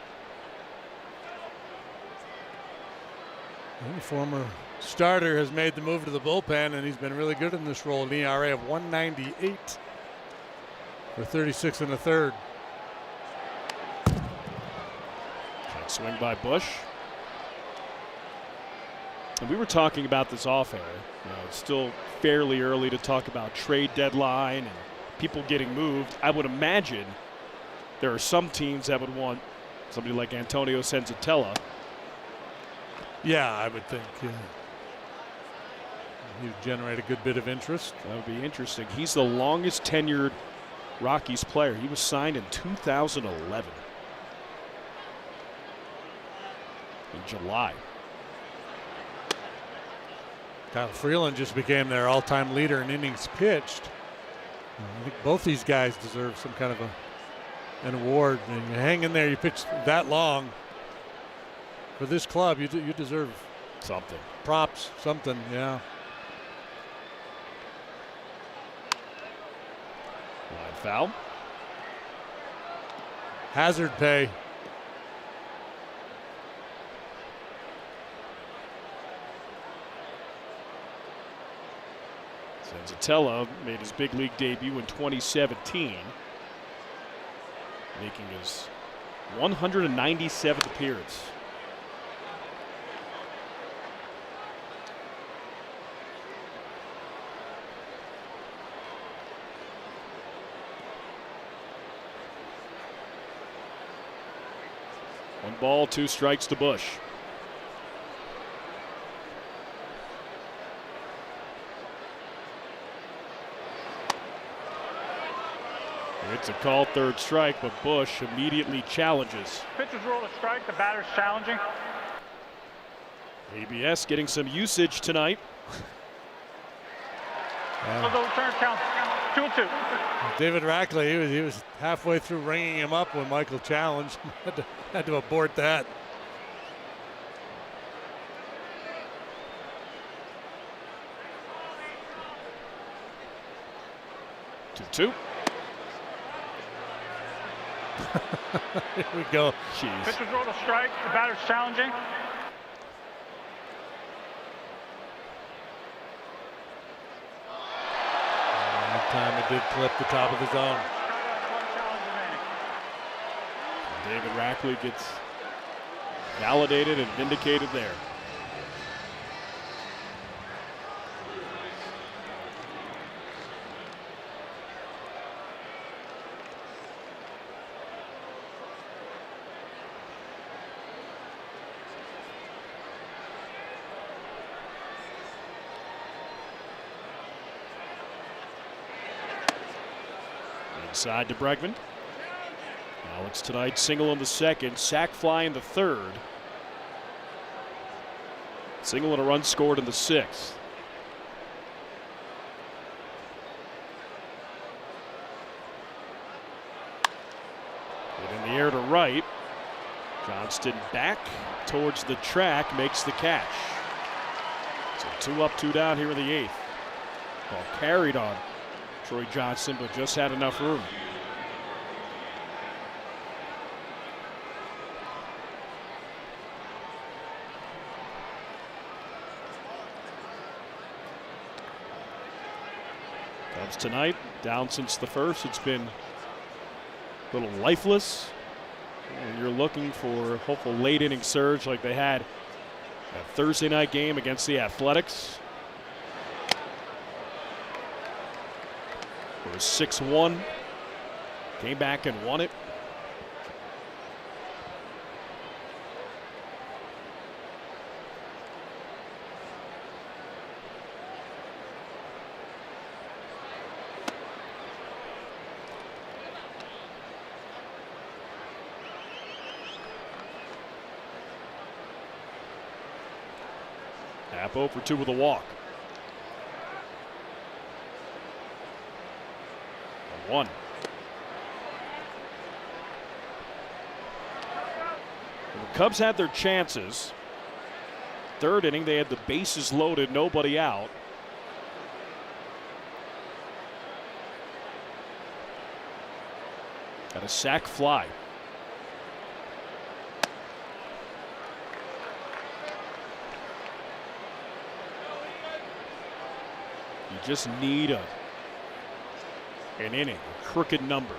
The former starter has made the move to the bullpen, and he's been really good in this role. An ERA of 198 for 36 and a third. Swing by Bush. And we were talking about this off air. It's still fairly early to talk about trade deadline and people getting moved. I would imagine there are some teams that would want somebody like Antonio Senzatella. Yeah, I would think he'd generate a good bit of interest. That would be interesting. He's the longest tenured Rockies player. He was signed in 2011. In July. Kyle Freeland just became their all-time leader in innings pitched. I think both these guys deserve some kind of an award. And you hang in there, you pitch that long. For this club, you deserve something. Props, something, yeah. Line foul. Hazard pay. Senzatella made his big league debut in 2017, making his 197th appearance. One ball, 2 strikes to Bush. It's a called third strike, but Bush immediately challenges. Pitcher's rule to strike, the batter's challenging. ABS getting some usage tonight. So the return count 2-2. David Rackley, he was halfway through ringing him up when Michael challenged. had to abort that. Two. Here we go. Jeez. Pitcher's rule to strike, the batter's challenging. That time it did clip the top of the zone. David Rackley gets validated and vindicated there. Inside to Bregman. Alex tonight single in the second, sac fly in the third. Single and a run scored in the sixth. Hit in the air to right. Johnston back towards the track, makes the catch. So 2 up, 2 down here in the eighth. Ball carried on Troy Johnson, but just had enough room. Cubs tonight, down since the first. It's been a little lifeless. And you're looking for a hopeful late inning surge like they had that Thursday night game against the Athletics. It was 6-1. Came back and won it. Happ 0 for 2 with a walk. 1. The Cubs had their chances. Third inning, they had the bases loaded, nobody out. Got a sac fly. You just need an inning, a crooked number.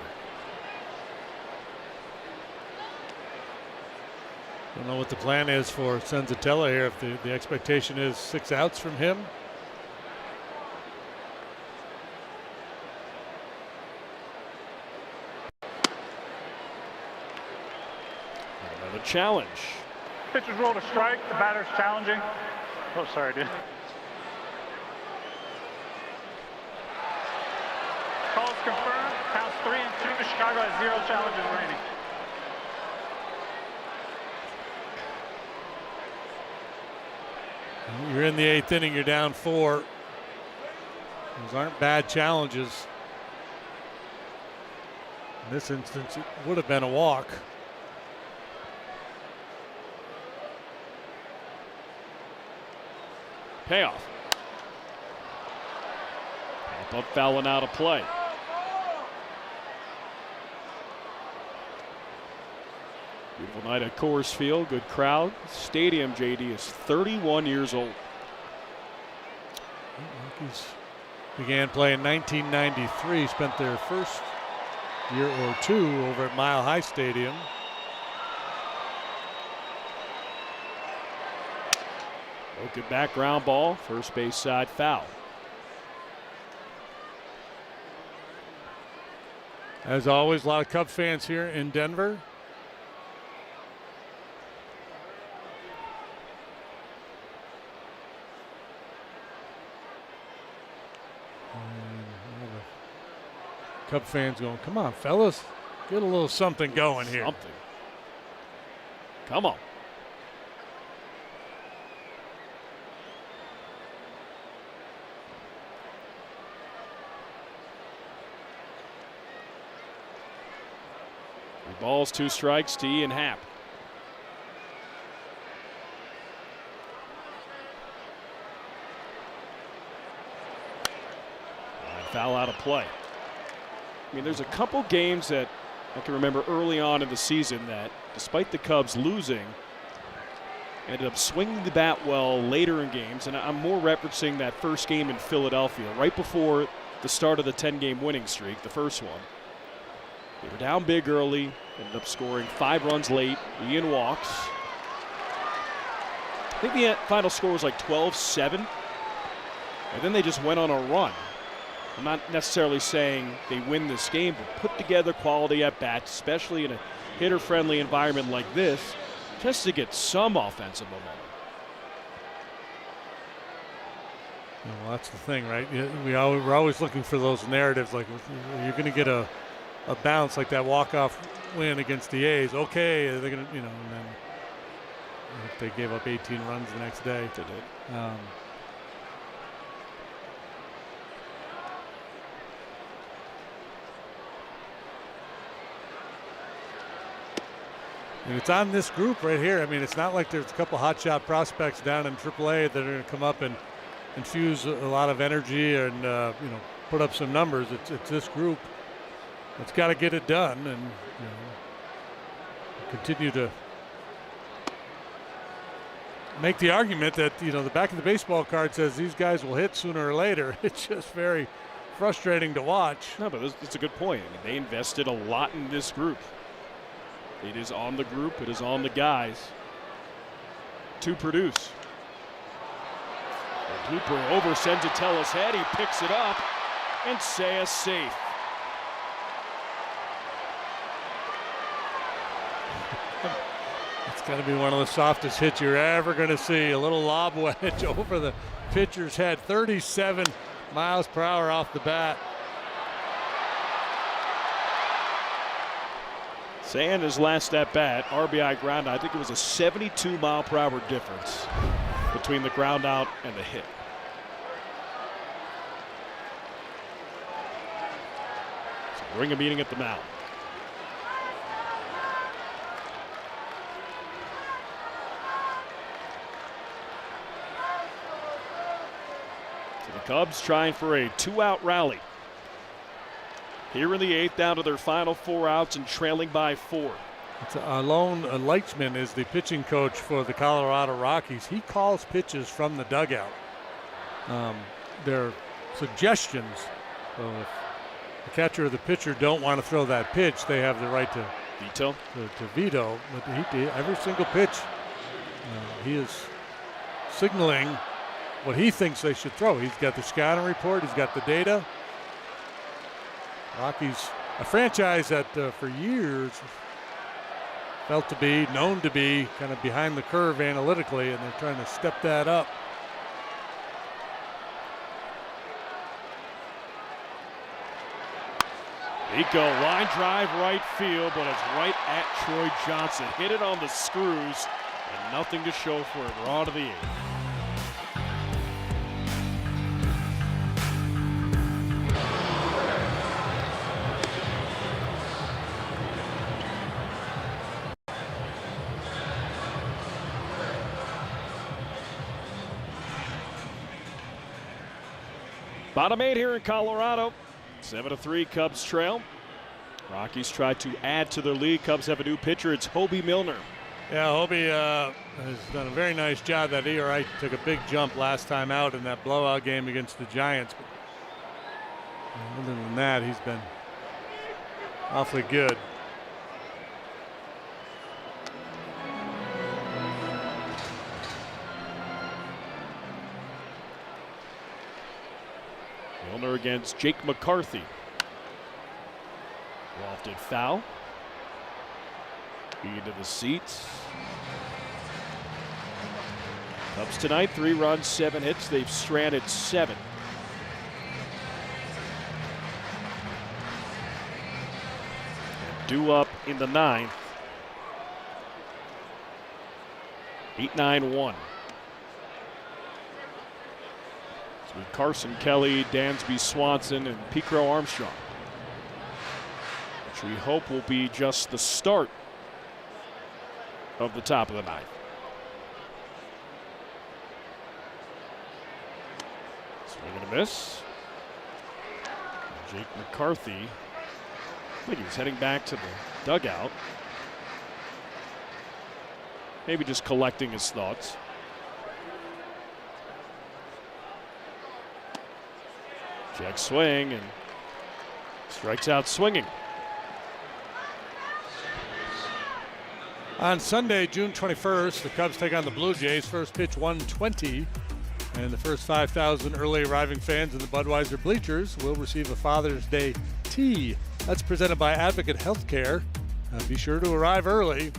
Don't know what the plan is for Senzatella here. If the expectation is 6 outs from him. Another challenge. Pitcher's roll to strike. The batter's challenging. Oh, sorry, dude. Call is confirmed. Counts 3-2. Chicago has 0 challenges remaining. You're in the 8th inning. You're down 4. Those aren't bad challenges. In this instance, it would have been a walk. Payoff. Pop up, foul, and out of play. Beautiful night at Coors Field. Good crowd. Stadium, JD, is 31 years old. Rockies began play in 1993. Spent their first year or two over at Mile High Stadium. Good background ball. First base side foul. As always, a lot of Cub fans here in Denver. Cub fans going, come on, fellas, get a little something going here. Something. Come on. Balls, 2 strikes to Ian Happ. Foul out of play. I mean, there's a couple games that I can remember early on in the season that, despite the Cubs losing, ended up swinging the bat well later in games. And I'm more referencing that first game in Philadelphia, right before the start of the 10-game winning streak, the first one. They were down big early, ended up scoring 5 runs late. Ian walks. I think the final score was like 12-7. And then they just went on a run. I'm not necessarily saying they win this game, but put together quality at bats, especially in a hitter-friendly environment like this, just to get some offensive momentum. Well, that's the thing, right? We're always looking for those narratives, like you're going to get a bounce like that walk-off win against the A's. Okay, they're going to, and then they gave up 18 runs the next day. They did. And it's on this group right here. I mean, it's not like there's a couple hotshot prospects down in AAA that are going to come up and infuse a lot of energy and put up some numbers. It's this group that's got to get it done and continue to make the argument that the back of the baseball card says these guys will hit sooner or later. It's just very frustrating to watch. No, but that's a good point. I mean, they invested a lot in this group. It is on the group. It is on the guys to produce. A blooper over Senzatella's head. He picks it up, and Seiya's safe. It's got to be one of the softest hits you're ever going to see. A little lob wedge over the pitcher's head. 37 miles per hour off the bat. Seiya in his last at bat, RBI ground out. I think it was a 72 mile per hour difference between the ground out and the hit. So bring a meeting at the mound. So the Cubs trying for a 2-out rally. Here in the 8th, down to their final 4 outs and trailing by 4. It's Alon Leichman is the pitching coach for the Colorado Rockies. He calls pitches from the dugout. There are suggestions. So if the catcher or the pitcher don't want to throw that pitch, they have the right to veto. But every single pitch, he is signaling what he thinks they should throw. He's got the scouting report. He's got the data. Rockies, a franchise that for years felt to be, known to be kind of behind the curve analytically, and they're trying to step that up. Nico, line drive right field, but it's right at Troy Johnson. Hit it on the screws, and nothing to show for it. We're on to the 8th. Bottom 8 here in Colorado. 7-3 Cubs trail. Rockies try to add to their lead. Cubs have a new pitcher. It's Hobie Milner. Yeah, Hobie has done a very nice job. That ERA took a big jump last time out in that blowout game against the Giants. But other than that, he's been awfully good. Milner against Jake McCarthy. Lofted foul. Into the seats. Cubs tonight, 3 runs, 7 hits. They've stranded 7. Due up in the 9th. 8-9-1. With Carson Kelly, Dansby Swanson, and Pico Armstrong, which we hope will be just the start of the top of the 9th. Swing and a miss. Jake McCarthy, I think he was heading back to the dugout, maybe just collecting his thoughts. Check swing and strikes out swinging. On Sunday, June 21st, the Cubs take on the Blue Jays. First pitch 1:20, and the first 5,000 early arriving fans in the Budweiser bleachers will receive a Father's Day tea. That's presented by Advocate Healthcare. Be sure to arrive early.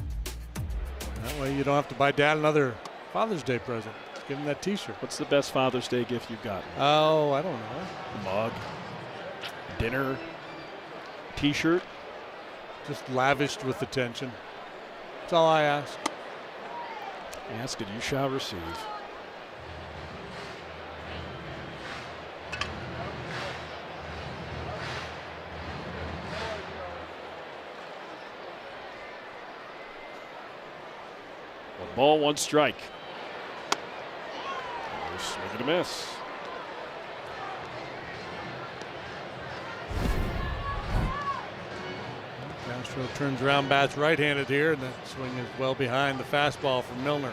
That way you don't have to buy Dad another Father's Day present. Give him that T-shirt. What's the best Father's Day gift you've gotten? Oh, I don't know. A mug, dinner, T-shirt. Just lavished with attention. That's all I ask. Ask and you shall receive. One ball, one strike. Swing and a miss. Castro turns around, bats right-handed here, and that swing is well behind the fastball from Milner.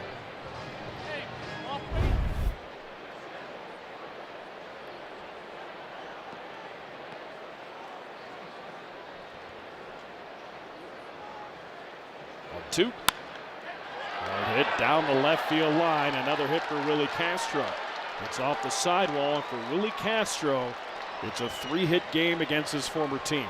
Two. Hard hit down the left field line. Another hit for Willie Castro. It's off the sidewall, and for Willie Castro, it's a 3-hit game against his former team.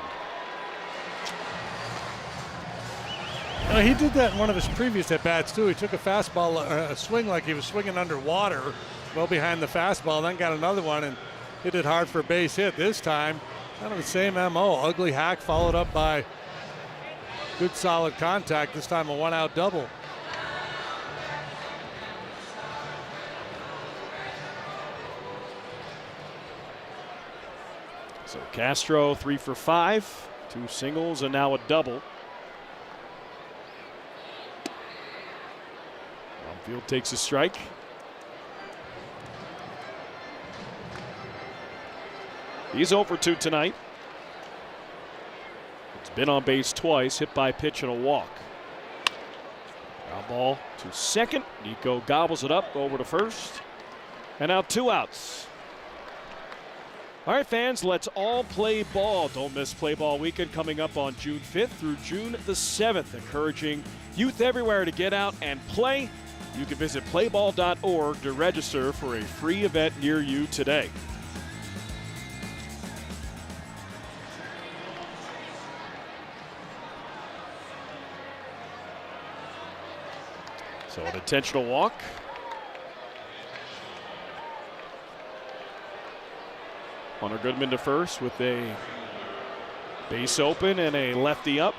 He did that in one of his previous at-bats, too. He took a fastball, a swing like he was swinging underwater, well behind the fastball, then got another one and hit it hard for a base hit. This time, kind of the same MO. Ugly hack followed up by good solid contact, this time a 1-out double. So Castro 3 for 5, 2 singles and now a double. Field takes a strike. He's 0 for 2 tonight. been on base twice, hit by pitch and a walk. Ground ball to second. Nico gobbles it up over to first. And now 2 outs. All right, fans, let's all play ball. Don't miss Play Ball Weekend coming up on June 5th through June the 7th, encouraging youth everywhere to get out and play. You can visit playball.org to register for a free event near you today. So an intentional walk. Hunter Goodman to first with a base open and a lefty up.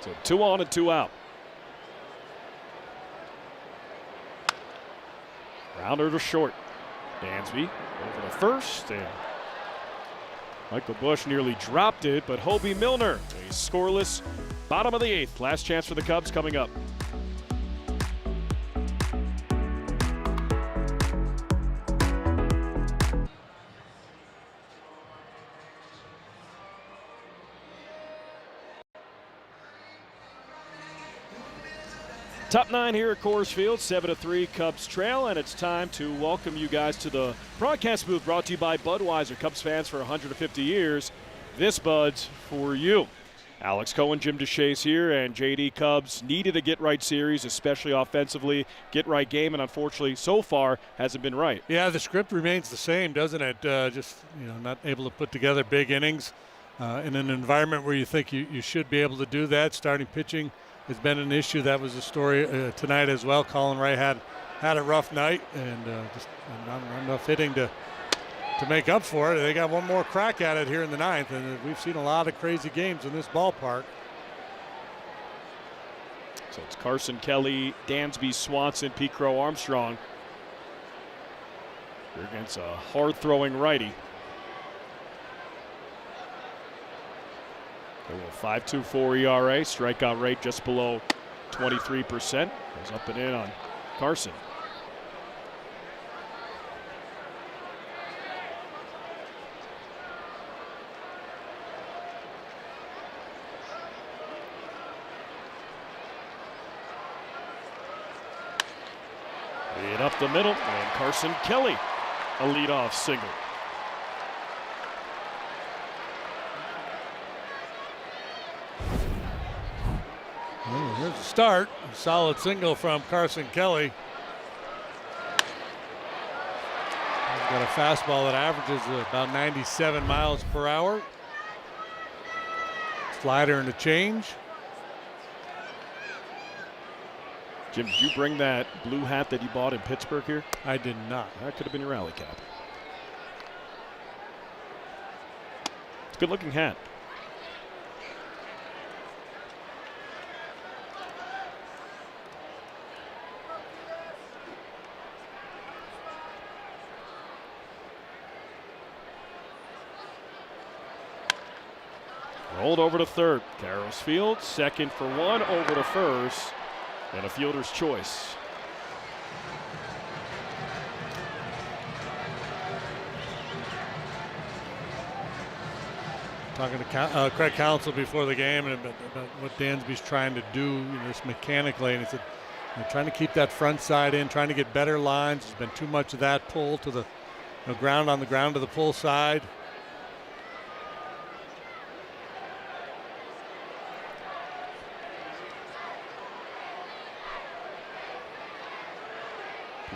So 2 on and 2 out. Rounder to short. Dansby over to first, and Michael Busch nearly dropped it, but Hobie Milner, a scoreless bottom of the 8th. Last chance for the Cubs coming up. Top 9 here at Coors Field, 7-3 Cubs trail, and it's time to welcome you guys to the broadcast booth brought to you by Budweiser. Cubs fans for 150 years. This Bud's for you. Alex Cohen, Jim DeShays here, and JD. Cubs needed a get-right series, especially offensively. Get-right game, and unfortunately, so far, hasn't been right. Yeah, the script remains the same, doesn't it? Just not able to put together big innings in an environment where you think you should be able to do that. Starting pitching has been an issue. That was the story tonight as well. Colin Ray had a rough night, and just not enough hitting to make up for it. They got one more crack at it here in the 9th, and we've seen a lot of crazy games in this ballpark. So it's Carson Kelly, Dansby, Swanson, Pete Crow, Armstrong. You're against a hard-throwing righty. A 5.24 ERA, strikeout rate just below 23%. Goes up and in on Carson. Lead up the middle, and Carson Kelly, a leadoff single. Here's the start. A solid single from Carson Kelly. He's got a fastball that averages about 97 miles per hour. Slider and a change. Jim, did you bring that blue hat that you bought in Pittsburgh here? I did not. That could have been your rally cap. It's a good-looking hat. Rolled over to third. Carroll's field, second for one, over to first, and a fielder's choice. Talking to Craig Counsell before the game and about what Dansby's trying to do just mechanically, and he said trying to keep that front side in, trying to get better lines. There's been too much of that pull to the ground on the ground to the pull side.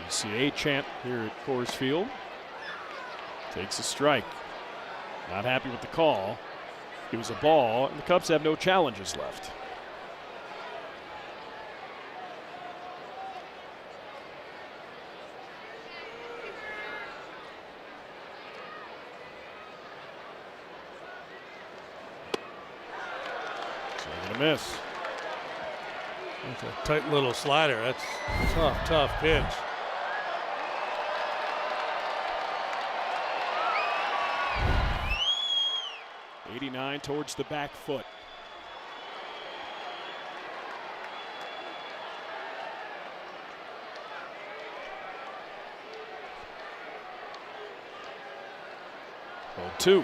PCA chant here at Coors Field. Takes a strike. Not happy with the call. It was a ball, and the Cubs have no challenges left. Swing and a miss. That's a tight little slider. That's a tough pitch. 89 towards the back foot. Oh, 2.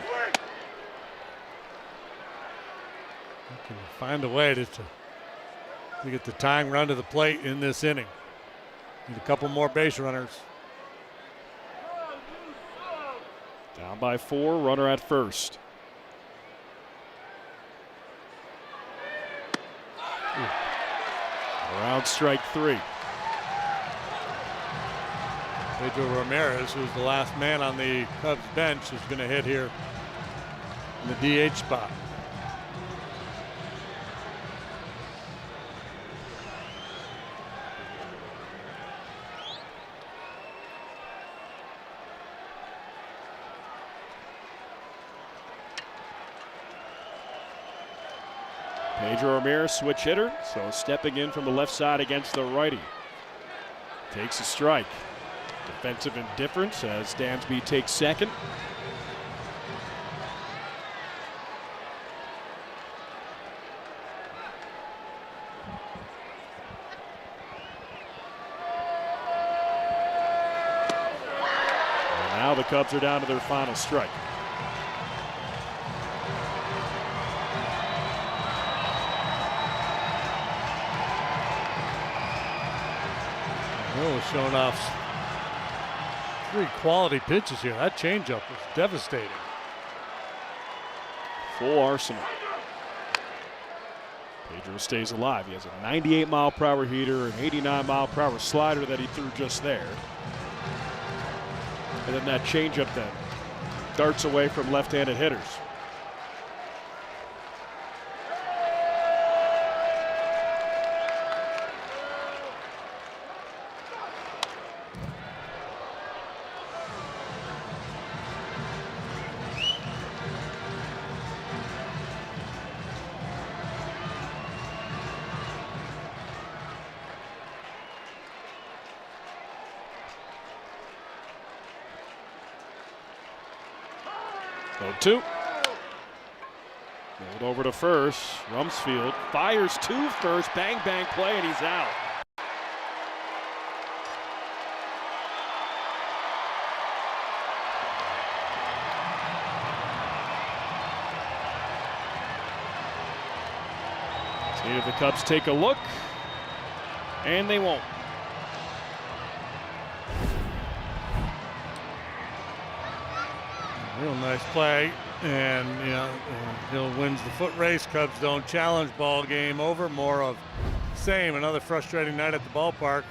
Can find a way to get the tying run to the plate in this inning. Need a couple more base runners. Down by 4, runner at first. Around strike 3. Pedro Ramirez, who's the last man on the Cubs bench, is going to hit here in the DH spot. Pedro Ramirez, switch hitter, so stepping in from the left side against the righty. Takes a strike. Defensive indifference as Dansby takes second. And now the Cubs are down to their final strike. Hill showing off 3 quality pitches here. That changeup was devastating. Full arsenal. Pedro stays alive. He has a 98-mile-per-hour heater, an 89-mile-per-hour slider that he threw just there. And then that changeup then darts away from left-handed hitters. So 2. Rolled over to first. Rumsfeld fires to first. Bang, bang play, and he's out. See if the Cubs take a look, and they won't. Real nice play, and Hill wins the foot race. Cubs don't challenge. Ball game over. More of same. Another frustrating night at the ballpark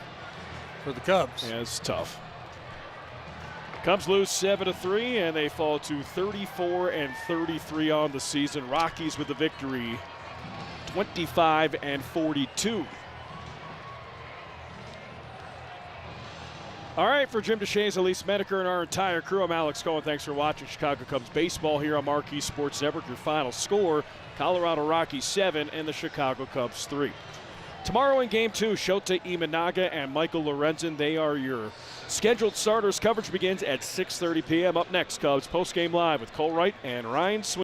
for the Cubs. Yeah, it's tough. Cubs lose 7-3, and they fall to 34-33 on the season. Rockies with the victory, 25-42. All right, for Jim DeShays, Elise Medeker, and our entire crew, I'm Alex Cohen. Thanks for watching Chicago Cubs baseball here on Marquee Sports Network. Your final score, Colorado Rockies 7 and the Chicago Cubs 3. Tomorrow in Game 2, Shota Imanaga and Michael Lorenzen. They are your scheduled starters. Coverage begins at 6:30 p.m. Up next, Cubs postgame live with Cole Wright and Ryan Sweeney.